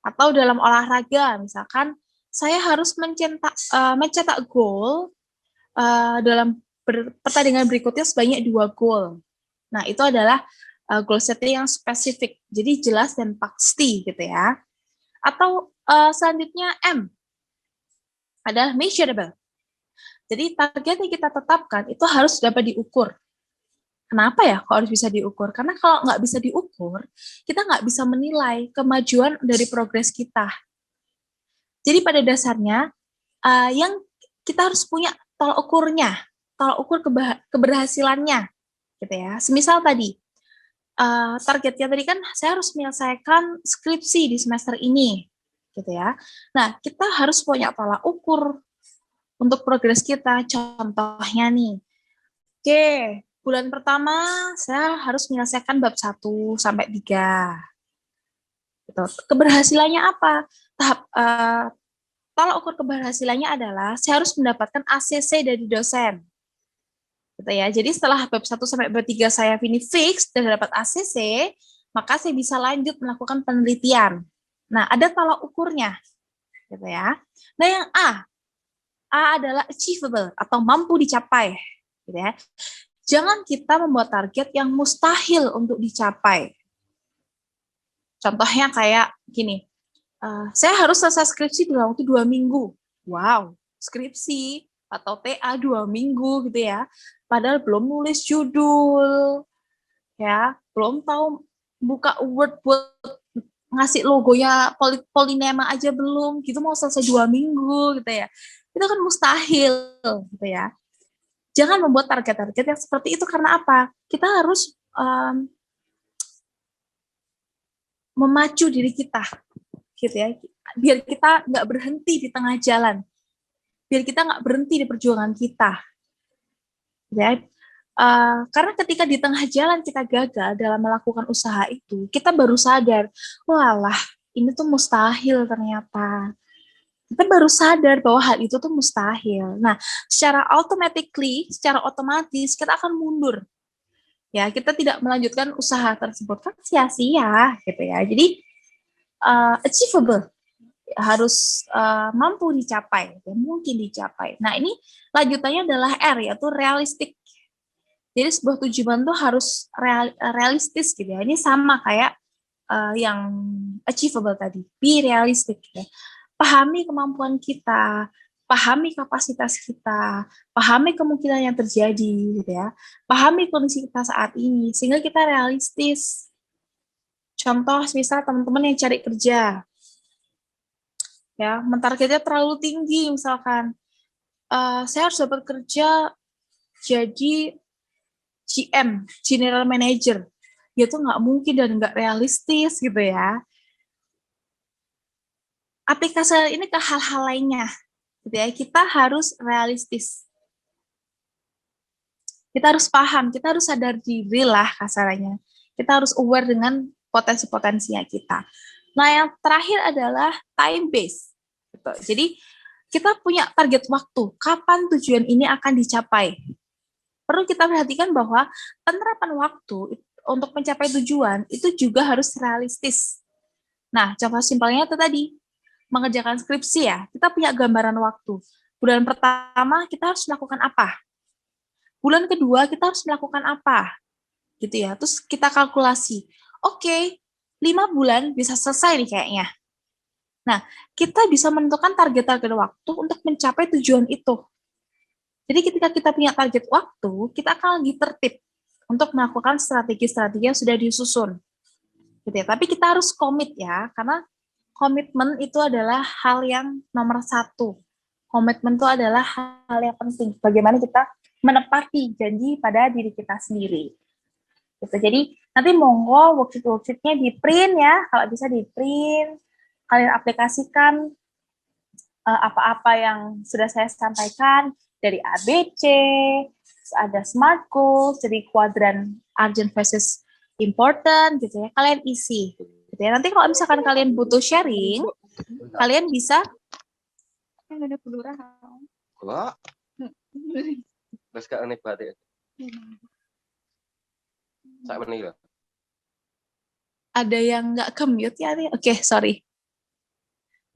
Atau dalam olahraga, misalkan, saya harus mencetak gol dalam pertandingan berikutnya sebanyak 2 gol. Nah, itu adalah goal setting yang spesifik, jadi jelas dan pasti gitu ya. Atau selanjutnya M adalah measurable. Jadi target yang kita tetapkan itu harus dapat diukur. Kenapa ya kok harus bisa diukur? Karena kalau nggak bisa diukur, kita nggak bisa menilai kemajuan dari progres kita. Jadi pada dasarnya yang kita harus punya tolak ukurnya, tolak ukur keberhasilannya, gitu ya. Semisal tadi targetnya tadi kan saya harus menyelesaikan skripsi di semester ini, gitu ya. Nah, kita harus punya tolak ukur untuk progres kita. Contohnya nih, oke, bulan pertama saya harus menyelesaikan bab 1 sampai 3. Gitu. Keberhasilannya apa? Tolak ukur keberhasilannya adalah saya harus mendapatkan ACC dari dosen. Gitu ya. Jadi setelah bab 1 sampai bab 3 saya fix dan dapat ACC, maka saya bisa lanjut melakukan penelitian. Nah, ada tolak ukurnya. Gitu ya. Nah, yang A adalah achievable atau mampu dicapai. Gitu ya. Jangan kita membuat target yang mustahil untuk dicapai. Contohnya kayak gini, saya harus selesai skripsi dalam waktu 2 minggu. Wow, skripsi atau TA 2 minggu gitu ya. Padahal belum nulis judul, ya, belum tahu buka Word buat ngasih logonya Polynema aja belum, gitu mau selesai 2 minggu gitu ya. Itu kan mustahil gitu ya. Jangan membuat target-target yang seperti itu, karena apa? Kita harus memacu diri kita, gitu ya, biar kita nggak berhenti di tengah jalan, biar kita nggak berhenti di perjuangan kita. Ya, karena ketika di tengah jalan kita gagal dalam melakukan usaha itu, kita baru sadar, walah, ini tuh mustahil ternyata. Kita baru sadar bahwa hal itu tuh mustahil. Nah, secara otomatis kita akan mundur. Ya, kita tidak melanjutkan usaha tersebut, kan sia-sia gitu ya. Jadi achievable, harus mampu dicapai, dan mungkin dicapai. Nah, ini lanjutannya adalah R, yaitu realistik. Jadi sebuah tujuan tuh harus realistis gitu ya. Ini sama kayak yang achievable tadi, be realistic. Ya. Pahami kemampuan kita, pahami kapasitas kita, pahami kemungkinan yang terjadi, gitu ya, pahami kondisi kita saat ini, sehingga kita realistis. Contoh, misal teman-teman yang cari kerja, ya, mentargetnya terlalu tinggi, misalkan, saya harus dapat kerja jadi GM, General Manager, ya itu nggak mungkin dan nggak realistis, gitu ya. Aplikasi ini ke hal-hal lainnya, gitu ya, kita harus realistis. Kita harus paham, kita harus sadar diri lah kasarannya. Kita harus aware dengan potensi-potensinya kita. Nah, yang terakhir adalah time base. Gitu. Jadi, kita punya target waktu, kapan tujuan ini akan dicapai. Perlu kita perhatikan bahwa penerapan waktu untuk mencapai tujuan itu juga harus realistis. Nah, contoh simpelnya itu tadi, mengerjakan skripsi ya, kita punya gambaran waktu. Bulan pertama kita harus melakukan apa? Bulan kedua kita harus melakukan apa? Gitu ya. Terus kita kalkulasi. Oke, 5 bulan bisa selesai nih kayaknya. Nah, kita bisa menentukan target-target waktu untuk mencapai tujuan itu. Jadi ketika kita punya target waktu, kita akan lebih tertib untuk melakukan strategi-strategi yang sudah disusun. Gitu ya. Tapi kita harus komit ya, karena komitmen itu adalah hal yang nomor satu. Komitmen itu adalah hal yang penting. Bagaimana kita menepati janji pada diri kita sendiri. Gitu. Jadi nanti monggo worksheet-worksheetnya di print ya, kalau bisa di print, kalian aplikasikan apa-apa yang sudah saya sampaikan dari ABC, ada SMART goals, dari kuadran urgent versus important gitu ya, kalian isi. Gitu ya. Nanti kalau misalkan kalian butuh sharing, kalian bisa Ada pelurah. Kok? Terus gak aneh banget ya? Saya menilai. ada yang nggak ke-mute ya? Oke, sorry.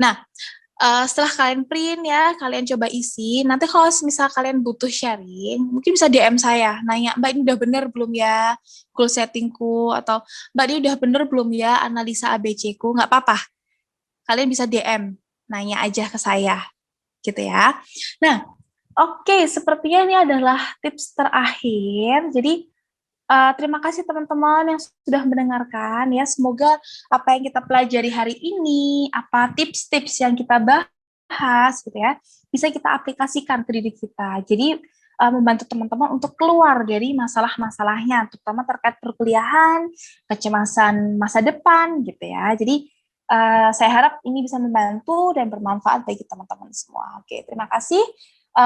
Nah, setelah kalian print ya, kalian coba isi. Nanti kalau misal kalian butuh sharing, mungkin bisa DM saya, nanya, Mbak ini udah bener belum ya goal settingku, atau Mbak ini udah bener belum ya analisa ABC-ku, nggak apa-apa. Kalian bisa DM, nanya aja ke saya, gitu ya. Nah, oke, sepertinya ini adalah tips terakhir. Jadi, terima kasih teman-teman yang sudah mendengarkan ya. Semoga apa yang kita pelajari hari ini, apa tips-tips yang kita bahas gitu ya, bisa kita aplikasikan ke diri kita. Jadi membantu teman-teman untuk keluar dari masalah-masalahnya, terutama terkait perkuliahan, kecemasan masa depan gitu ya. Jadi saya harap ini bisa membantu dan bermanfaat bagi teman-teman semua. Oke, terima kasih.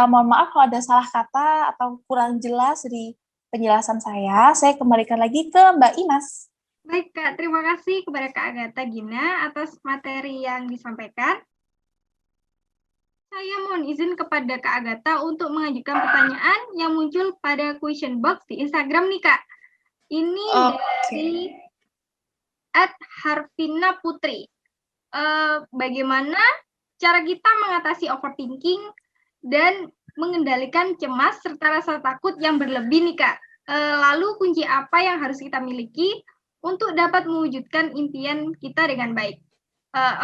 Mohon maaf kalau ada salah kata atau kurang jelas di penjelasan saya kembalikan lagi ke Mbak Imas. Baik, Kak. Terima kasih kepada Kak Agatha Gina atas materi yang disampaikan. Saya mohon izin kepada Kak Agatha untuk mengajukan pertanyaan yang muncul pada question box di Instagram nih, Kak. Ini dari @harvina putri. Bagaimana cara kita mengatasi overthinking dan mengendalikan cemas serta rasa takut yang berlebih nih, Kak. Lalu kunci apa yang harus kita miliki untuk dapat mewujudkan impian kita dengan baik?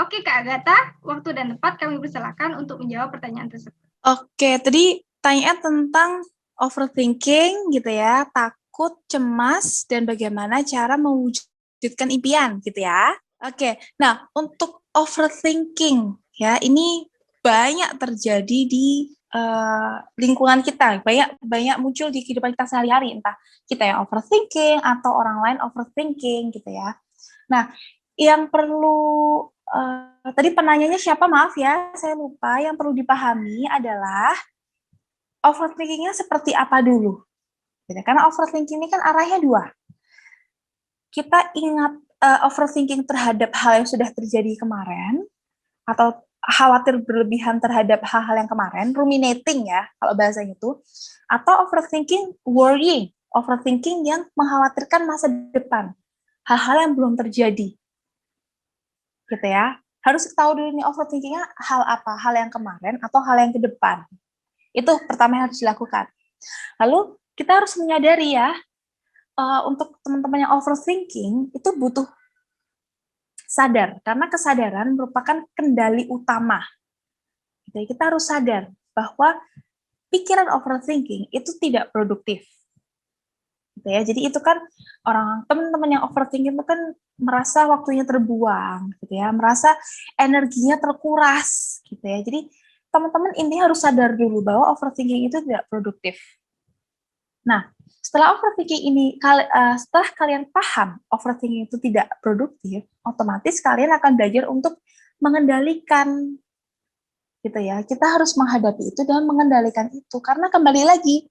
Oke, Kak Agatha, waktu dan tempat kami persilakan untuk menjawab pertanyaan tersebut. Oke, tadi tanya tentang overthinking gitu ya, takut, cemas, dan bagaimana cara mewujudkan impian gitu ya. Oke, nah untuk overthinking ya, ini banyak terjadi di lingkungan kita, banyak muncul di kehidupan kita sehari-hari, entah kita yang overthinking atau orang lain overthinking gitu ya. Nah, yang perlu tadi penanyanya siapa, maaf ya, saya lupa. Yang perlu dipahami adalah overthinking-nya seperti apa dulu. Karena overthinking ini kan arahnya dua. Kita ingat overthinking terhadap hal yang sudah terjadi kemarin, atau khawatir berlebihan terhadap hal-hal yang kemarin, ruminating ya, kalau bahasanya itu, atau overthinking worrying, overthinking yang mengkhawatirkan masa depan, hal-hal yang belum terjadi. Gitu ya. Harus tahu dulu nih overthinkingnya hal apa, hal yang kemarin atau hal yang ke depan. Itu pertama yang harus dilakukan. Lalu kita harus menyadari ya, untuk teman-teman yang overthinking itu butuh sadar, karena kesadaran merupakan kendali utama. Jadi kita harus sadar bahwa pikiran overthinking itu tidak produktif. Gitu ya. Jadi itu kan teman-teman yang overthinking itu kan merasa waktunya terbuang, gitu ya, merasa energinya terkuras, gitu ya. Jadi teman-teman intinya harus sadar dulu bahwa overthinking itu tidak produktif. Nah, setelah setelah kalian paham overthinking itu tidak produktif, otomatis kalian akan belajar untuk mengendalikan, gitu ya. Kita harus menghadapi itu dan mengendalikan itu, karena kembali lagi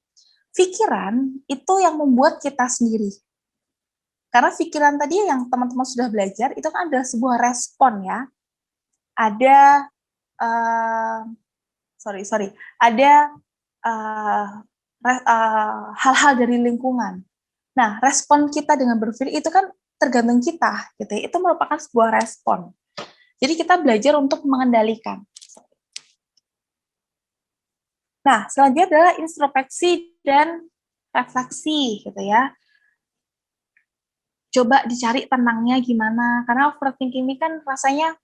pikiran itu yang membuat kita sendiri. Karena pikiran tadi yang teman-teman sudah belajar itu kan adalah sebuah respon ya. Ada ada hal-hal dari lingkungan. Nah, respon kita dengan berpikir itu kan tergantung kita, gitu ya. Itu merupakan sebuah respon. Jadi kita belajar untuk mengendalikan. Nah, selanjutnya adalah introspeksi dan refleksi, gitu ya. Coba dicari tenangnya gimana, karena overthinking ini kan rasanya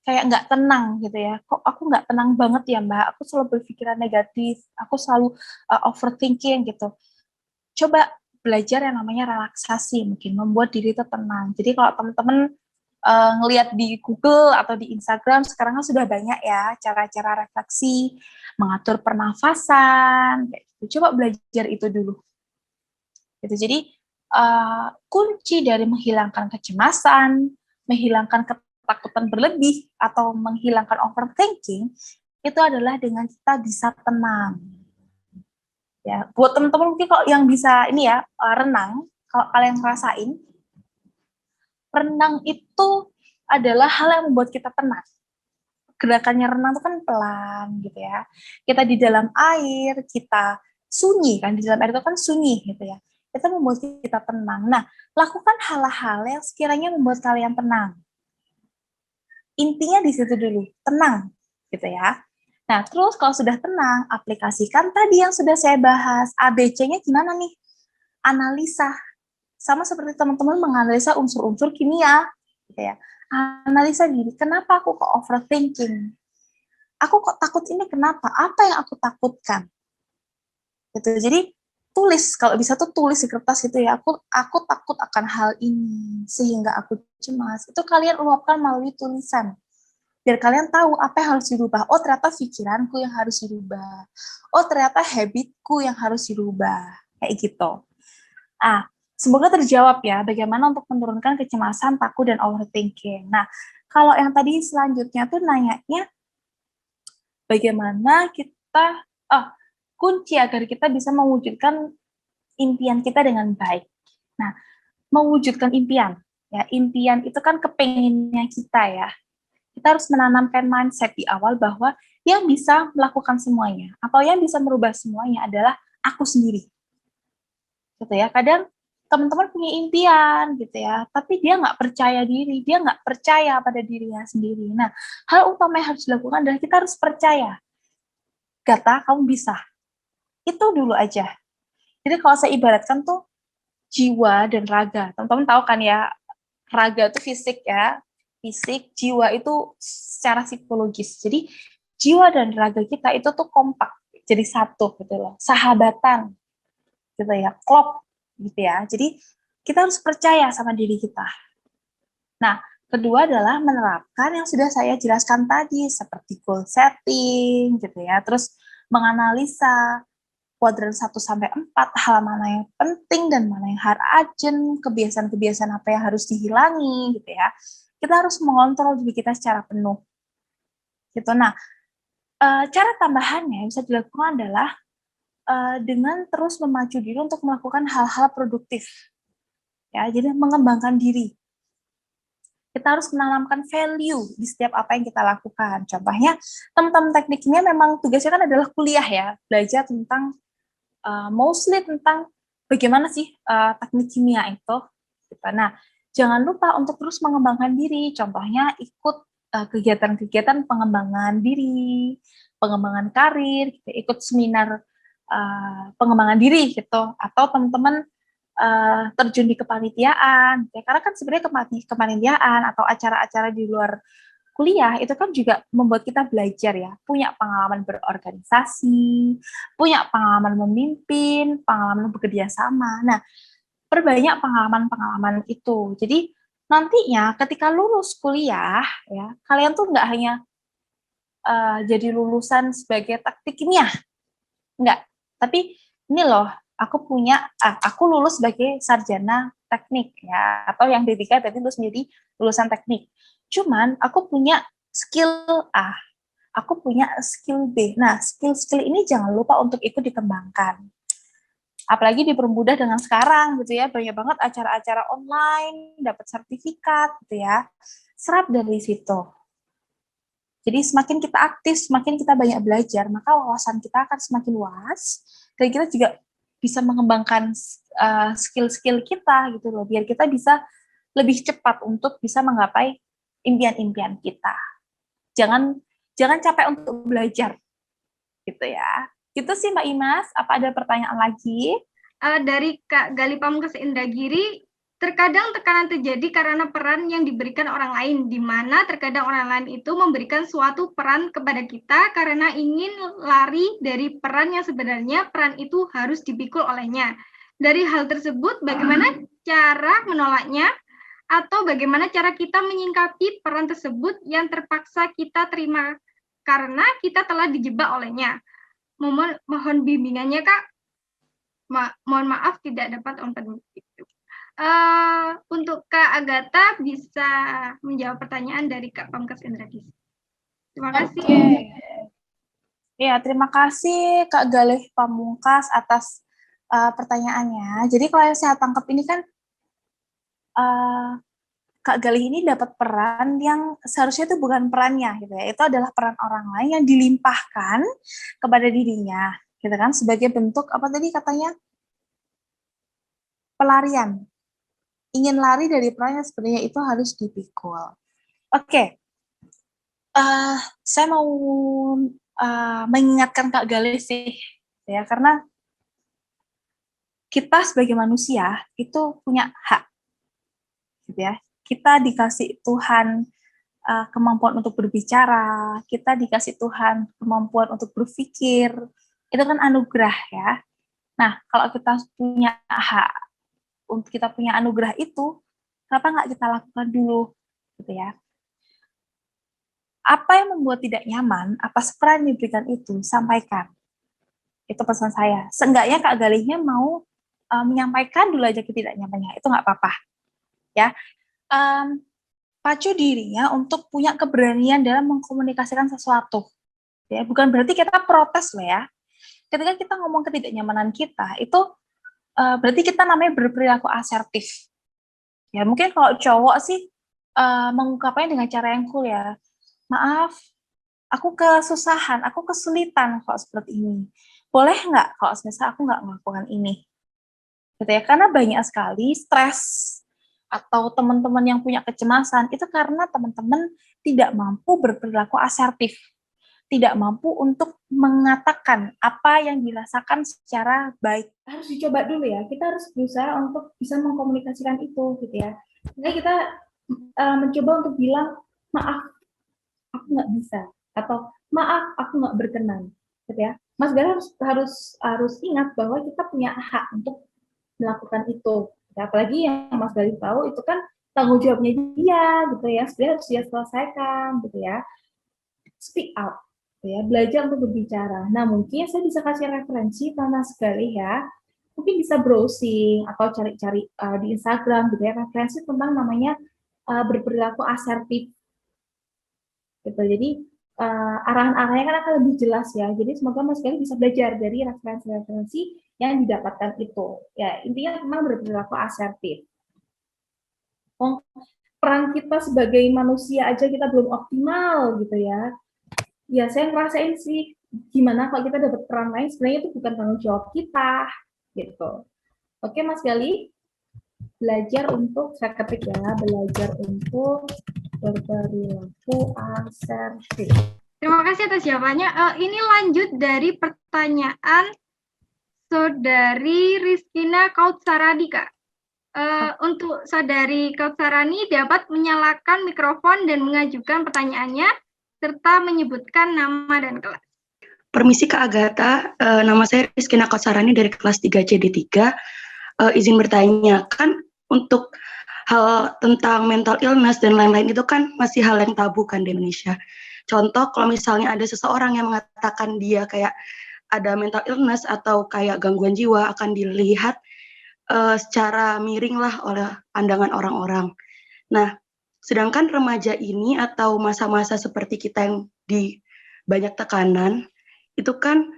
kayak nggak tenang gitu ya. Kok aku nggak tenang banget ya Mbak, aku selalu berpikiran negatif, aku selalu overthinking gitu. Coba belajar yang namanya relaksasi, mungkin membuat diri itu tenang. Jadi kalau teman-teman ngelihat di Google atau di Instagram, sekarang kan sudah banyak ya cara-cara refleksi, mengatur pernafasan, kayak gitu. Coba belajar itu dulu. Gitu. Jadi kunci dari menghilangkan kecemasan, menghilangkan ketakutan berlebih, atau menghilangkan overthinking, itu adalah dengan kita bisa tenang. Ya, buat teman-teman mungkin kalau yang bisa ini ya, renang, kalau kalian ngerasain, renang itu adalah hal yang membuat kita tenang. Gerakannya renang itu kan pelan gitu ya. Kita di dalam air, kita sunyi kan, di dalam air itu kan sunyi gitu ya. Itu membuat kita tenang. Nah, lakukan hal-hal yang sekiranya membuat kalian tenang. Intinya di situ dulu, tenang gitu ya. Nah, terus kalau sudah tenang, aplikasikan tadi yang sudah saya bahas. ABC-nya gimana nih? Analisa. Sama seperti teman-teman menganalisa unsur-unsur kimia gitu ya. Analisa diri, kenapa aku kok overthinking? Aku kok takut ini kenapa? Apa yang aku takutkan? Gitu. Jadi tulis, kalau bisa tuh tulis di kertas gitu ya. Aku takut akan hal ini sehingga aku cemas. Itu kalian uapkan melalui tulisan. Biar kalian tahu apa yang harus dirubah. Oh, ternyata pikiranku yang harus dirubah. Oh, ternyata habitku yang harus dirubah. Kayak gitu. Semoga terjawab ya, bagaimana untuk menurunkan kecemasan, takut, dan overthinking. Nah, kalau yang tadi selanjutnya tuh nanyanya, bagaimana kita, kunci agar kita bisa mewujudkan impian kita dengan baik. Nah, mewujudkan impian. Ya, impian itu kan kepenginnya kita ya. Kita harus menanamkan mindset di awal bahwa yang bisa melakukan semuanya, atau yang bisa merubah semuanya adalah aku sendiri. Gitu ya, kadang teman-teman punya impian gitu ya, tapi dia nggak percaya diri, dia nggak percaya pada dirinya sendiri. Nah, hal utama yang harus dilakukan adalah kita harus percaya. Gata, kamu bisa. Itu dulu aja. Jadi kalau saya ibaratkan tuh jiwa dan raga. Teman-teman tahu kan ya, raga itu fisik ya, fisik, jiwa itu secara psikologis. Jadi jiwa dan raga kita itu tuh kompak, jadi satu gitu loh, sahabatan gitu ya, klop gitu ya. Jadi kita harus percaya sama diri kita. Nah, kedua adalah menerapkan yang sudah saya jelaskan tadi, seperti goal setting gitu ya, terus menganalisa kuadran 1-4, hal mana yang penting dan mana yang urgent, kebiasaan-kebiasaan apa yang harus dihilangi gitu ya. Kita harus mengontrol diri kita secara penuh. Gitu. Nah, cara tambahannya yang bisa dilakukan adalah dengan terus memacu diri untuk melakukan hal-hal produktif. Ya, jadi mengembangkan diri. Kita harus menanamkan value di setiap apa yang kita lakukan. Contohnya, teman-teman teknik kimia memang tugasnya kan adalah kuliah ya, belajar tentang mostly tentang bagaimana sih teknik kimia itu. Nah, jangan lupa untuk terus mengembangkan diri. Contohnya ikut kegiatan-kegiatan pengembangan diri, pengembangan karir, gitu. Ikut seminar pengembangan diri gitu, atau teman-teman terjun di kepanitiaan. Ya, karena kan sebenarnya kepanitiaan atau acara-acara di luar kuliah itu kan juga membuat kita belajar ya, punya pengalaman berorganisasi, punya pengalaman memimpin, pengalaman bekerja sama. Nah, perbanyak pengalaman-pengalaman itu. Jadi nantinya ketika lulus kuliah ya, kalian tuh nggak hanya jadi lulusan sebagai teknik kimia, nggak. Tapi ini loh, aku lulus sebagai sarjana teknik ya, atau yang D3 berarti lulus menjadi lulusan teknik. Cuman aku punya skill A, aku punya skill B. Nah, skill-skill ini jangan lupa untuk ikut dikembangkan. Apalagi dipermudah dengan sekarang gitu ya, banyak banget acara-acara online, dapat sertifikat gitu ya. Serap dari situ. Jadi semakin kita aktif, semakin kita banyak belajar, maka wawasan kita akan semakin luas, dan kita juga bisa mengembangkan skill-skill kita gitu loh, biar kita bisa lebih cepat untuk bisa menggapai impian-impian kita. Jangan capek untuk belajar, gitu ya. Gitu sih Mbak Imas. Apa ada pertanyaan lagi? Dari Kak Gali Pamungkas Indragiri, terkadang tekanan terjadi karena peran yang diberikan orang lain, di mana terkadang orang lain itu memberikan suatu peran kepada kita karena ingin lari dari peran yang sebenarnya peran itu harus dipikul olehnya. Dari hal tersebut, bagaimana cara menolaknya, atau bagaimana cara kita menyingkapi peran tersebut yang terpaksa kita terima karena kita telah dijebak olehnya. Mohon bimbingannya, Kak. Mohon maaf tidak dapat open itu. Untuk Kak Agatha bisa menjawab pertanyaan dari Kak Pamungkas Indragiri. Terima kasih. Ya, terima kasih Kak Galih Pamungkas atas pertanyaannya. Jadi kalau yang saya tangkap ini kan Kak Galih ini dapat peran yang seharusnya itu bukan perannya gitu ya. Itu adalah peran orang lain yang dilimpahkan kepada dirinya, gitu kan, sebagai bentuk apa tadi katanya? Pelarian. Ingin lari dari peran yang sebenarnya itu harus dipikul. Oke. Saya mau mengingatkan Kak Galih sih ya, karena kita sebagai manusia itu punya hak, gitu ya. Kita dikasih Tuhan kemampuan untuk berbicara, kita dikasih Tuhan kemampuan untuk berpikir, itu kan anugerah ya. Nah, kalau kita punya hak, untuk kita punya anugerah itu, kenapa nggak kita lakukan dulu, gitu ya. Apa yang membuat tidak nyaman, atas peran yang diberikan itu, sampaikan. Itu pesan saya. Seenggaknya Kak Galihnya mau menyampaikan dulu aja ketidaknyamannya, itu nggak apa-apa. Ya, pacu dirinya untuk punya keberanian dalam mengkomunikasikan sesuatu. Ya, bukan berarti kita protes loh ya. Ketika kita ngomong ketidaknyamanan kita, itu berarti kita namanya berperilaku asertif. Ya, mungkin kalau cowok sih mengungkapnya dengan cara yang cool ya. Maaf, aku kesusahan, aku kesulitan kalau seperti ini. Boleh nggak kalau misalnya aku nggak melakukan ini? Gitu ya, karena banyak sekali stres atau teman-teman yang punya kecemasan, itu karena teman-teman tidak mampu berperilaku asertif. Tidak mampu untuk mengatakan apa yang dirasakan secara baik. Harus dicoba dulu ya, kita harus berusaha untuk bisa mengkomunikasikan itu, gitu ya. Jadi kita mencoba untuk bilang, maaf, aku nggak bisa, atau maaf, aku nggak berkenan, gitu ya. Mas Gara harus ingat bahwa kita punya hak untuk melakukan itu. Ya, apalagi yang Mas Galih tahu itu kan tanggung jawabnya dia, gitu ya. Sebenarnya harus dia selesaikan, gitu ya. Speak out, gitu ya. Belajar untuk berbicara. Nah, mungkin saya bisa kasih referensi tentang Mas Galih ya. Mungkin bisa browsing atau cari-cari di Instagram, gitu ya. Referensi tentang namanya berperilaku asertif. Gitu. Jadi arahan-arahannya kan akan lebih jelas ya. Jadi semoga Mas Galih bisa belajar dari referensi-referensi yang didapatkan itu. Ya, intinya memang berperilaku asertif. Peran kita sebagai manusia aja kita belum optimal gitu ya. Ya, saya ngerasain sih gimana kalau kita dapat peran lain sebenarnya itu bukan tanggung jawab kita gitu. Oke, Mas Galih, belajar untuk saya ketik ya, belajar untuk berperilaku asertif. Terima kasih atas jawabannya. Ini lanjut dari pertanyaan Saudari Rizkina Kautsaradi, Kak. Untuk Saudari Kautsarani dapat menyalakan mikrofon dan mengajukan pertanyaannya, serta menyebutkan nama dan kelas. Permisi Kak Agatha, nama saya Rizkina Kautsarani dari kelas 3CD3. Izin bertanya, kan untuk hal tentang mental illness dan lain-lain itu kan masih hal yang tabu kan di Indonesia. Contoh, kalau misalnya ada seseorang yang mengatakan dia kayak ada mental illness atau kayak gangguan jiwa, akan dilihat secara miring lah oleh pandangan orang-orang. Nah, sedangkan remaja ini atau masa-masa seperti kita yang di banyak tekanan, itu kan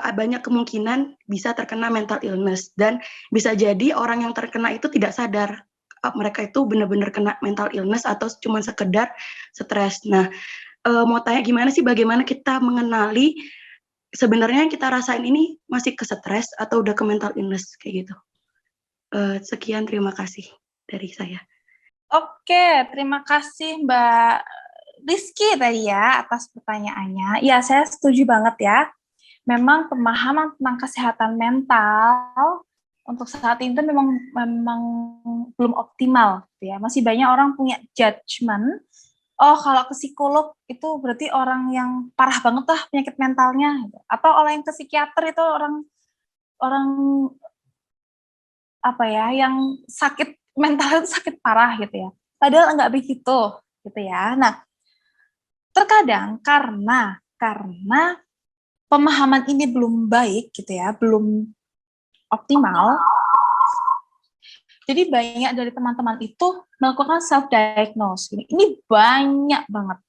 banyak kemungkinan bisa terkena mental illness, dan bisa jadi orang yang terkena itu tidak sadar mereka itu benar-benar kena mental illness atau cuma sekedar stres. Nah, mau tanya gimana sih bagaimana kita mengenali sebenarnya yang kita rasain ini masih ke stres atau udah ke mental illness kayak gitu. Sekian, terima kasih dari saya. Oke, terima kasih Mbak Rizky tadi ya atas pertanyaannya. Ya, saya setuju banget ya. Memang pemahaman tentang kesehatan mental untuk saat ini memang belum optimal, gitu ya. Masih banyak orang punya judgement. Oh, kalau ke psikolog itu berarti orang yang parah banget lah penyakit mentalnya, gitu. Atau orang yang ke psikiater itu orang apa ya, yang sakit mental itu sakit parah gitu ya. Padahal enggak begitu, gitu ya. Nah, terkadang karena pemahaman ini belum baik gitu ya, belum optimal. Jadi banyak dari teman-teman itu melakukan self-diagnose. Ini banyak banget.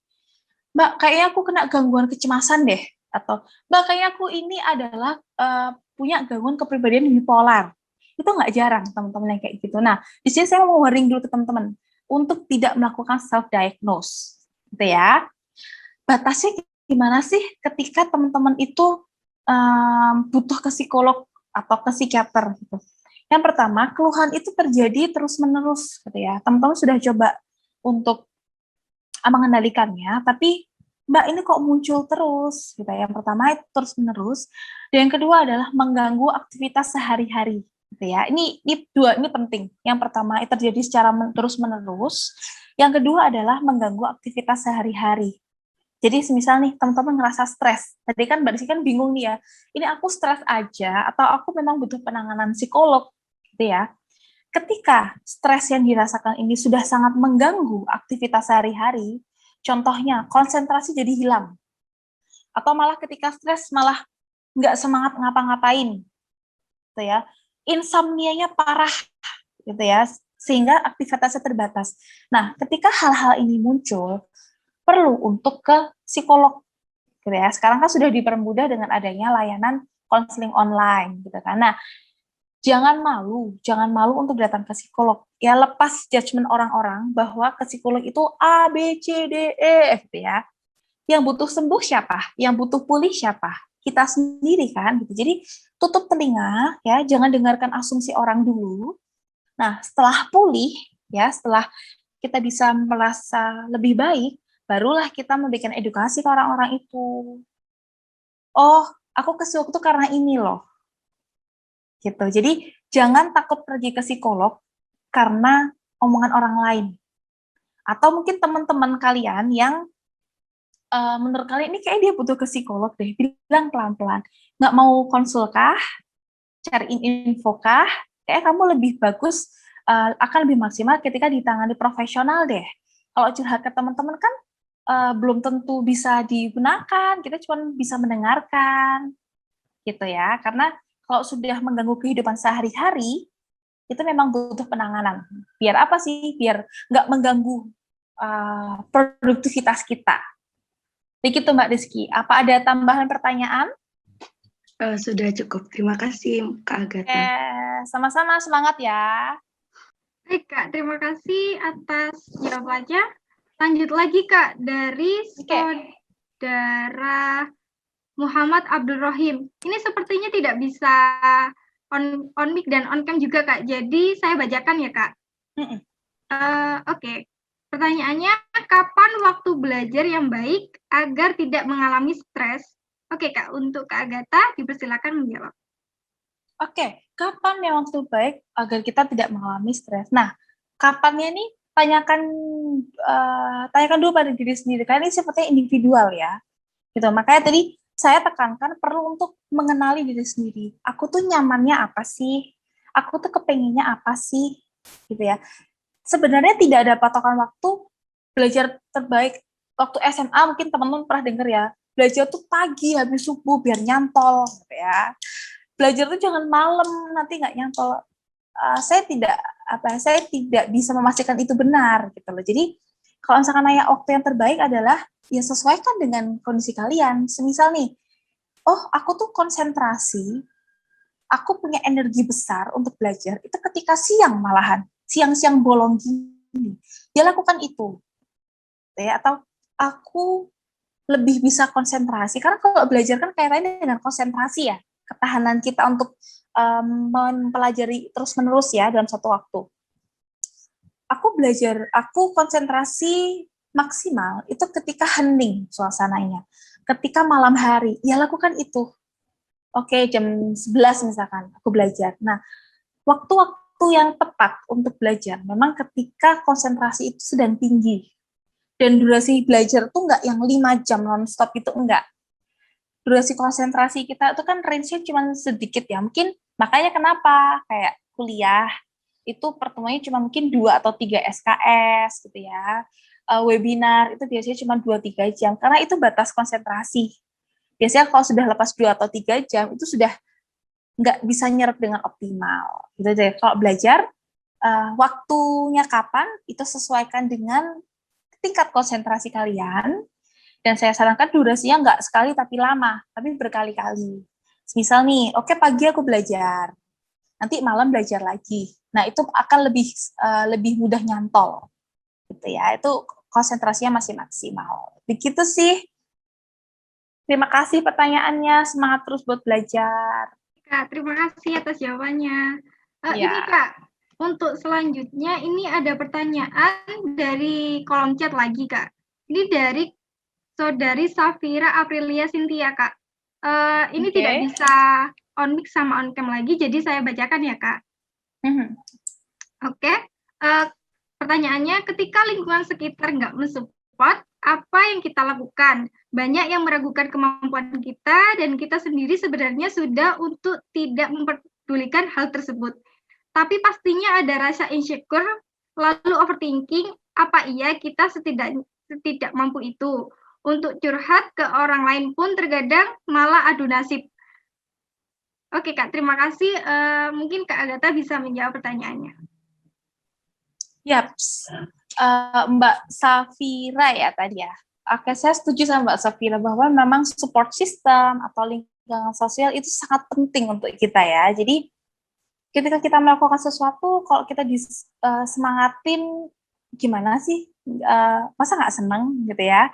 Mbak, kayaknya aku kena gangguan kecemasan deh. Atau, Mbak, kayaknya aku ini adalah punya gangguan kepribadian bipolar. Itu nggak jarang teman-teman yang kayak gitu. Nah, di sini saya mau warning dulu ke teman-teman untuk tidak melakukan self-diagnose. Gitu ya. Batasnya gimana sih ketika teman-teman itu butuh ke psikolog atau ke psikiater gitu. Yang pertama, keluhan itu terjadi terus-menerus gitu ya. Teman-teman sudah coba untuk mengendalikannya, tapi Mbak ini kok muncul terus gitu ya. Yang pertama itu terus-menerus, dan yang kedua adalah mengganggu aktivitas sehari-hari gitu ya. Ini penting. Yang pertama itu terjadi secara terus-menerus. Yang kedua adalah mengganggu aktivitas sehari-hari. Jadi semisal nih teman-teman ngerasa stres, tadi kan Mbak Rizky kan bingung nih ya, ini aku stres aja atau aku memang butuh penanganan psikolog gitu ya. Ketika stres yang dirasakan ini sudah sangat mengganggu aktivitas sehari-hari, contohnya konsentrasi jadi hilang, atau malah ketika stres malah nggak semangat ngapa-ngapain, gitu ya. Insomnia-nya parah, gitu ya, sehingga aktivitasnya terbatas. Nah, ketika hal-hal ini muncul, perlu untuk ke psikolog, gitu ya. Sekarang kan sudah dipermudah dengan adanya layanan konseling online, gitu kan. Nah, jangan malu untuk datang ke psikolog. Ya, lepas judgement orang-orang bahwa ke psikolog itu A, B, C, D, E, gitu ya. Yang butuh sembuh siapa? Yang butuh pulih siapa? Kita sendiri kan, gitu. Jadi, tutup telinga, ya, jangan dengarkan asumsi orang dulu. Nah, setelah pulih, ya, setelah kita bisa merasa lebih baik, barulah kita memberikan edukasi ke orang-orang itu. Oh, aku ke psikolog itu karena ini loh. Gitu. Jadi, jangan takut pergi ke psikolog karena omongan orang lain. Atau mungkin teman-teman kalian yang menurut kalian ini kayak dia butuh ke psikolog deh. Bilang pelan-pelan. Nggak mau konsul kah? Cariin info kah? Kayak kamu lebih bagus, akan lebih maksimal ketika ditangani profesional deh. Kalau curhat ke teman-teman kan belum tentu bisa digunakan, kita cuma bisa mendengarkan, gitu ya. Karena kalau sudah mengganggu kehidupan sehari-hari, itu memang butuh penanganan. Biar apa sih? Biar nggak mengganggu produktivitas kita. Begitu Mbak Rizky. Apa ada tambahan pertanyaan? Sudah cukup. Terima kasih Kak Agatha. Sama-sama, semangat ya. Baik Kak, terima kasih atas jawabannya. Lanjut lagi Kak, dari Saudara Muhammad Abdul Rohim. Ini sepertinya tidak bisa on mic dan on cam juga Kak, jadi saya bacakan ya Kak. Oke. Pertanyaannya, kapan waktu belajar yang baik agar tidak mengalami stres? Oke Kak, untuk Kak Agatha dipersilakan menjawab. Oke, kapan yang waktu baik agar kita tidak mengalami stres? Nah, kapannya nih tanyakan dulu pada diri sendiri, karena ini sifatnya individual ya. Gitu. Makanya tadi saya tekankan perlu untuk mengenali diri sendiri. Aku tuh nyamannya apa sih? Aku tuh kepengennya apa sih? Gitu ya. Sebenarnya tidak ada patokan waktu belajar terbaik. Waktu SMA mungkin teman-teman pernah dengar ya, belajar tuh pagi habis subuh biar nyantol gitu ya. Belajar tuh jangan malam, nanti nggak nyantol. Saya tidak bisa memastikan itu benar gitu loh. Jadi kalau misalkan nanya waktu yang terbaik adalah ya sesuaikan dengan kondisi kalian. Semisal nih, oh aku tuh konsentrasi, aku punya energi besar untuk belajar itu ketika siang malahan, siang-siang bolong gini. Ya lakukan itu. Ya, atau aku lebih bisa konsentrasi, karena kalau belajar kan kaitannya dengan konsentrasi ya, ketahanan kita untuk mempelajari terus-menerus ya dalam satu waktu. Aku konsentrasi maksimal itu ketika hening suasananya, ketika malam hari, ya lakukan itu. Oke, jam 11 misalkan, aku belajar. Nah, waktu-waktu yang tepat untuk belajar, memang ketika konsentrasi itu sedang tinggi, dan durasi belajar tuh nggak yang 5 jam non-stop itu enggak. Durasi konsentrasi kita itu kan range-nya cuma sedikit ya. Mungkin makanya kenapa kayak kuliah itu pertemuannya cuma mungkin 2 atau 3 SKS gitu ya. Webinar itu biasanya cuma 2-3 jam karena itu batas konsentrasi. Biasanya kalau sudah lepas 2 atau 3 jam itu sudah nggak bisa nyerap dengan optimal. Gitu deh. Kalau belajar waktunya kapan itu sesuaikan dengan tingkat konsentrasi kalian, dan saya sarankan durasinya nggak sekali tapi lama, tapi berkali-kali. Misal nih, oke pagi aku belajar, nanti malam belajar lagi. Nah itu akan lebih mudah nyantol, gitu ya. Itu konsentrasinya masih maksimal. Begitu sih. Terima kasih pertanyaannya. Semangat terus buat belajar. Kak, terima kasih atas jawabannya. Ya. Ini Kak, untuk selanjutnya ini ada pertanyaan dari kolom chat lagi Kak. Ini dari Saudari Safira Aprilia Cynthia, Kak. Ini tidak bisa on mic sama on cam lagi, jadi saya bacakan ya, Kak. Oke. Pertanyaannya, ketika lingkungan sekitar nggak mensupport, apa yang kita lakukan? Banyak yang meragukan kemampuan kita, dan kita sendiri sebenarnya sudah untuk tidak memperdulikan hal tersebut. Tapi pastinya ada rasa insecure, lalu overthinking, apa iya kita tidak mampu itu? Untuk curhat ke orang lain pun terkadang malah adu nasib. Oke Kak, terima kasih. Mungkin Kak Agatha bisa menjawab pertanyaannya. Yaps. Mbak Safira ya tadi ya. Oke, saya setuju sama Mbak Safira bahwa memang support system atau lingkungan sosial itu sangat penting untuk kita ya. Jadi ketika kita melakukan sesuatu, kalau kita disemangatin, gimana sih? Masa nggak seneng gitu ya?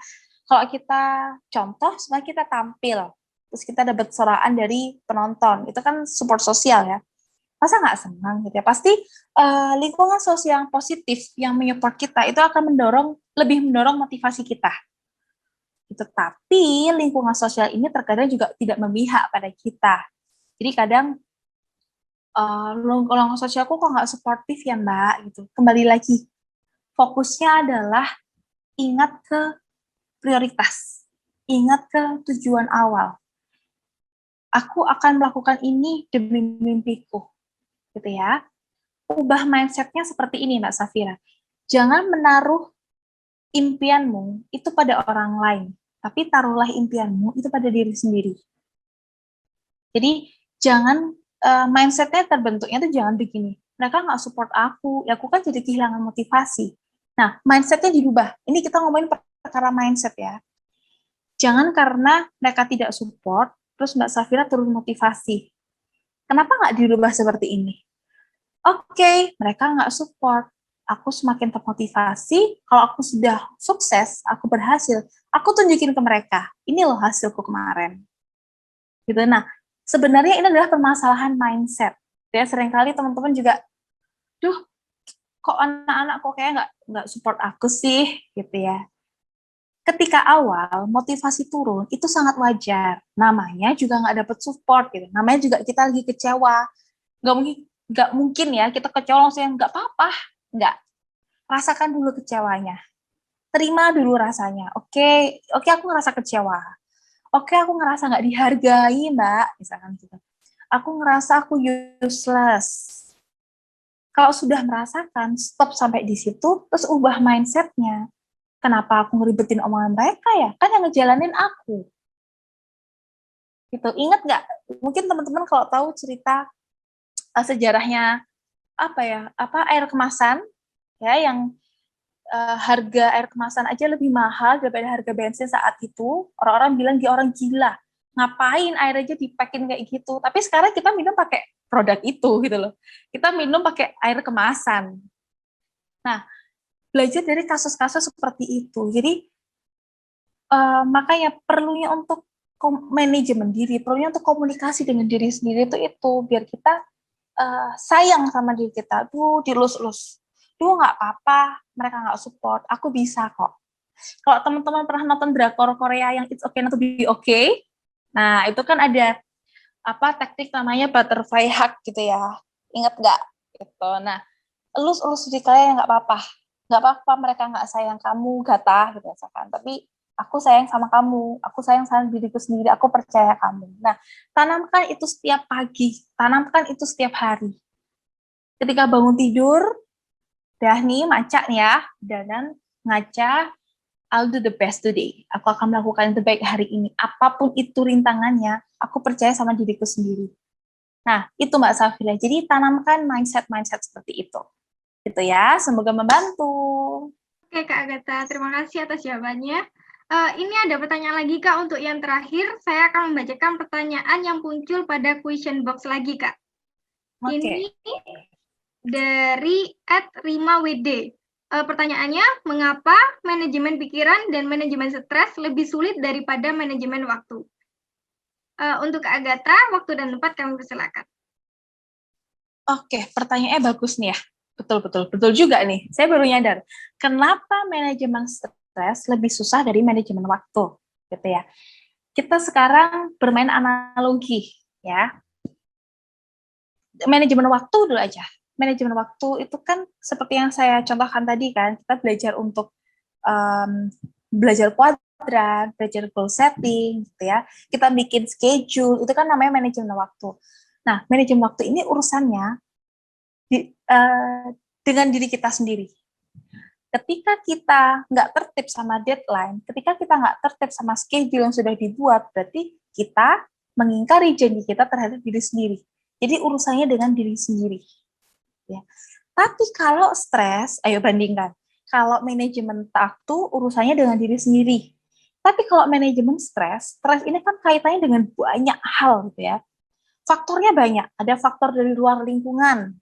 Kalau kita contoh, sebenarnya kita tampil, terus kita dapat soraan dari penonton, itu kan support sosial ya. Masa nggak senang gitu ya? Pasti lingkungan sosial yang positif, yang menyupport kita, itu akan lebih mendorong motivasi kita. Gitu. Tapi lingkungan sosial ini terkadang juga tidak memihak pada kita. Jadi kadang lingkungan sosialku kok nggak suportif ya Mbak, gitu. Kembali lagi, fokusnya adalah ingat ke prioritas, ingat ke tujuan awal. Aku akan melakukan ini demi mimpiku, gitu ya. Ubah mindset-nya seperti ini, Mbak Safira. Jangan menaruh impianmu itu pada orang lain, tapi taruhlah impianmu itu pada diri sendiri. Jadi jangan mindset-nya terbentuknya itu jangan begini. Mereka nggak support aku, ya aku kan jadi kehilangan motivasi. Nah, mindset-nya dirubah. Ini kita ngomongin perkara mindset ya. Jangan karena mereka tidak support, terus Mbak Safira turun motivasi. Kenapa nggak dirubah seperti ini? Oke, mereka nggak support. Aku semakin termotivasi, kalau aku sudah sukses, aku berhasil, aku tunjukin ke mereka, ini loh hasilku kemarin. Gitu. Nah, sebenarnya ini adalah permasalahan mindset. Ya, seringkali teman-teman juga, duh, kok anak-anak kok kayak nggak support aku sih, gitu ya. ketika awal motivasi turun itu sangat wajar. Namanya juga nggak dapat support gitu. Namanya juga kita lagi kecewa. Nggak mungkin ya kita kecewa langsung yang nggak apa-apa. Nggak. Rasakan dulu kecewanya. Terima dulu rasanya. Oke, aku ngerasa kecewa. Oke, aku ngerasa nggak dihargai, Mbak. Misalkan gitu. Aku ngerasa aku useless. Kalau sudah merasakan, stop sampai di situ, terus ubah mindset-nya. Kenapa aku ngeribetin omongan mereka ya? Kan yang ngejalanin aku. Gitu. Ingat nggak? Mungkin teman-teman kalau tahu cerita sejarahnya apa ya? Air kemasan ya yang harga air kemasan aja lebih mahal daripada harga bensin saat itu. Orang-orang bilang dia orang gila. Ngapain air aja dipakein kayak gitu? Tapi sekarang kita minum pakai produk itu gitu loh. Kita minum pakai air kemasan. Nah, belajar dari kasus-kasus seperti itu. Jadi makanya perlunya untuk manajemen diri, perlunya untuk komunikasi dengan diri sendiri itu biar kita sayang sama diri kita. Dilus-lus. Nggak apa-apa, mereka nggak support, aku bisa kok. Kalau teman-teman pernah nonton drakor Korea yang It's Okay Not to Be Okay, nah itu kan ada teknik namanya butterfly hug gitu ya. Ingat nggak? Gitu. Nah, elus-elus diri kalian nggak apa-apa mereka nggak sayang kamu, Gata gitu misalkan. Tapi aku sayang sama kamu, aku sayang sama diriku sendiri, aku percaya kamu. Nah, tanamkan itu setiap pagi, tanamkan itu setiap hari. Ketika bangun tidur, dah nih, maca nih ya, dan ngaca, I'll do the best today. Aku akan melakukan yang terbaik hari ini. Apapun itu rintangannya, aku percaya sama diriku sendiri. Nah, itu Mbak Safira. Jadi tanamkan mindset-mindset seperti itu. Gitu ya, semoga membantu. Oke Kak Agatha, terima kasih atas jawabannya. Ini ada pertanyaan lagi Kak untuk yang terakhir. Saya akan membacakan pertanyaan yang muncul pada question box lagi Kak. Oke. Ini dari @rimawd. Pertanyaannya, mengapa manajemen pikiran dan manajemen stres lebih sulit daripada manajemen waktu? Untuk Kak Agatha, waktu dan tempat kami persilakan. Oke, pertanyaannya bagus nih ya. Betul juga nih. Saya baru nyadar. Kenapa manajemen stres lebih susah dari manajemen waktu? Gitu ya. Kita sekarang bermain analogi ya. Manajemen waktu dulu aja. Manajemen waktu itu kan seperti yang saya contohkan tadi kan, kita belajar untuk belajar kuadran, belajar goal setting, gitu ya. Kita bikin schedule, itu kan namanya manajemen waktu. Nah, manajemen waktu ini urusannya dengan diri kita sendiri. Ketika kita nggak tertib sama deadline, ketika kita nggak tertib sama schedule yang sudah dibuat, berarti kita mengingkari janji kita terhadap diri sendiri. Jadi urusannya dengan diri sendiri. Ya. Tapi kalau stres, ayo bandingkan. Kalau manajemen waktu urusannya dengan diri sendiri. Tapi kalau manajemen stres ini kan kaitannya dengan banyak hal gitu ya. Faktornya banyak. Ada faktor dari luar lingkungan.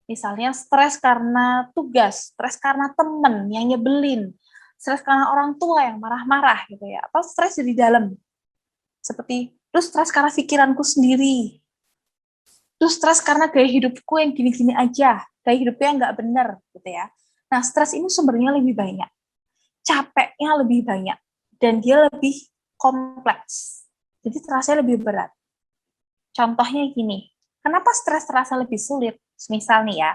Misalnya stres karena tugas, stres karena temen yang nyebelin, stres karena orang tua yang marah-marah gitu ya. Atau stres dari dalam. Seperti terus stres karena pikiranku sendiri. Terus stres karena gaya hidupku yang gini-gini aja, gaya hidupku yang nggak benar, gitu ya. Nah, stres ini sumbernya lebih banyak, capeknya lebih banyak, dan dia lebih kompleks. Jadi terasa lebih berat. Contohnya gini, kenapa stres terasa lebih sulit? Misal nih ya,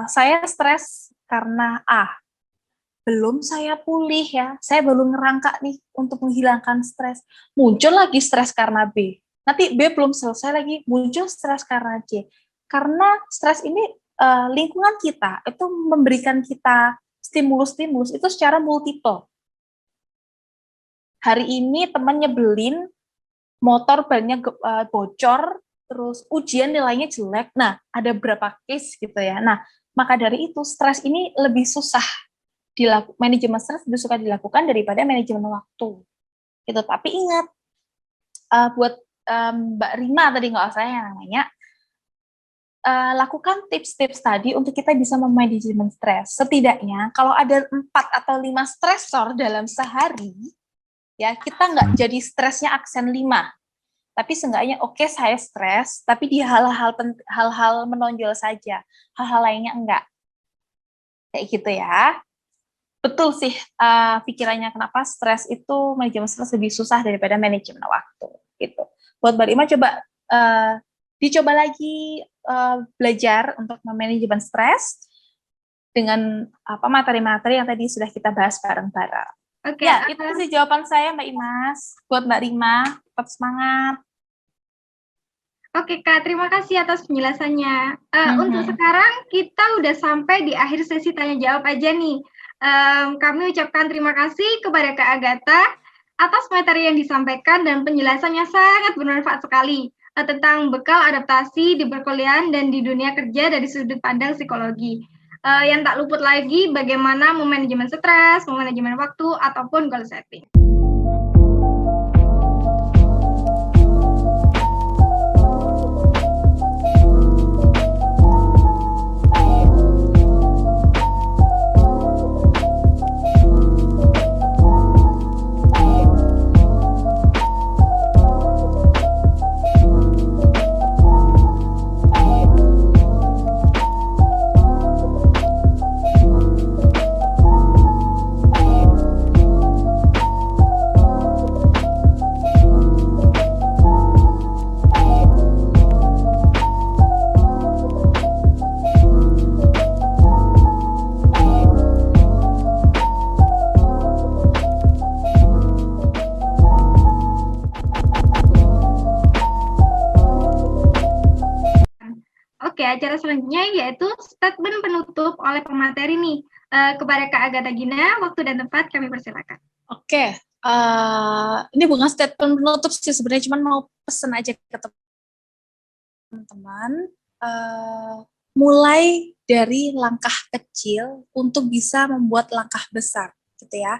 saya stres karena A, belum saya pulih ya, saya baru ngerangkak nih untuk menghilangkan stres, muncul lagi stres karena B. Nanti B belum selesai lagi, muncul stres karena C. Karena stres ini lingkungan kita itu memberikan kita stimulus-stimulus itu secara multiple. Hari ini teman nyebelin, motor bannya bocor, terus ujian nilainya jelek. Nah, ada berapa case gitu ya. Nah, maka dari itu stres ini lebih susah manajemen stres lebih suka dilakukan daripada manajemen waktu. Gitu. Tapi ingat, buat Mbak Rima tadi nggak usah yang namanya, lakukan tips-tips tadi untuk kita bisa memanajemen stres. Setidaknya kalau ada 4 atau 5 stresor dalam sehari, ya kita nggak jadi stresnya aksen 5. Tapi seenggaknya oke, saya stres, tapi di hal-hal menonjol saja. Hal-hal lainnya enggak. Kayak gitu ya. Betul sih pikirannya kenapa stres itu manajemen stres lebih susah daripada manajemen waktu gitu. Buat Mbak Rima coba dicoba lagi belajar untuk manajemen stres dengan apa materi-materi yang tadi sudah kita bahas bareng-bareng. Oke, Ya, itu sih jawaban saya Mbak Imas. Buat Mbak Rima, tetap semangat. Oke Kak, terima kasih atas penjelasannya. Untuk sekarang kita udah sampai di akhir sesi tanya jawab aja nih. Kami ucapkan terima kasih kepada Kak Agatha atas materi yang disampaikan dan penjelasannya sangat bermanfaat sekali tentang bekal adaptasi di perkuliahan dan di dunia kerja dari sudut pandang psikologi. Yang tak luput lagi bagaimana memanajemen stres, memanajemen waktu, ataupun goal setting. Oke, acara selanjutnya yaitu statement penutup oleh pemateri nih. Kepada Kak Agatha Gina, waktu dan tempat kami persilakan. Oke, ini bukan statement penutup sih sebenarnya, cuma mau pesan aja ke teman-teman. Mulai dari langkah kecil untuk bisa membuat langkah besar, gitu ya.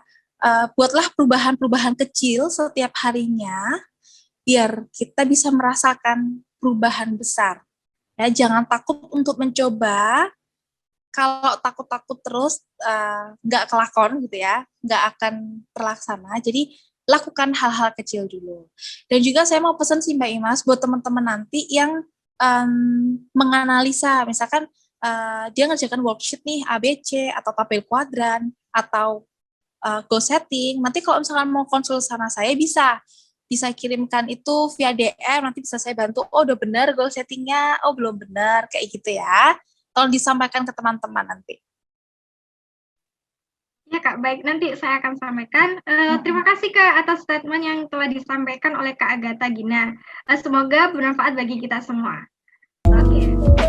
Buatlah perubahan-perubahan kecil setiap harinya, biar kita bisa merasakan perubahan besar. Ya, jangan takut untuk mencoba. Kalau takut-takut terus nggak kelakon gitu ya, nggak akan terlaksana. Jadi lakukan hal-hal kecil dulu. Dan juga saya mau pesan sih Mbak Imas buat teman-teman nanti yang menganalisa, misalkan dia ngerjakan worksheet nih ABC atau tabel kuadran atau goal setting. Nanti kalau misalkan mau konsul sama saya bisa kirimkan itu via DM, nanti bisa saya bantu, oh udah benar goal settingnya, oh belum benar, kayak gitu ya. Tolong disampaikan ke teman-teman nanti. Ya Kak, baik, nanti saya akan sampaikan. Terima kasih Kak atas statement yang telah disampaikan oleh Kak Agatha Gina. Semoga bermanfaat bagi kita semua. Oke.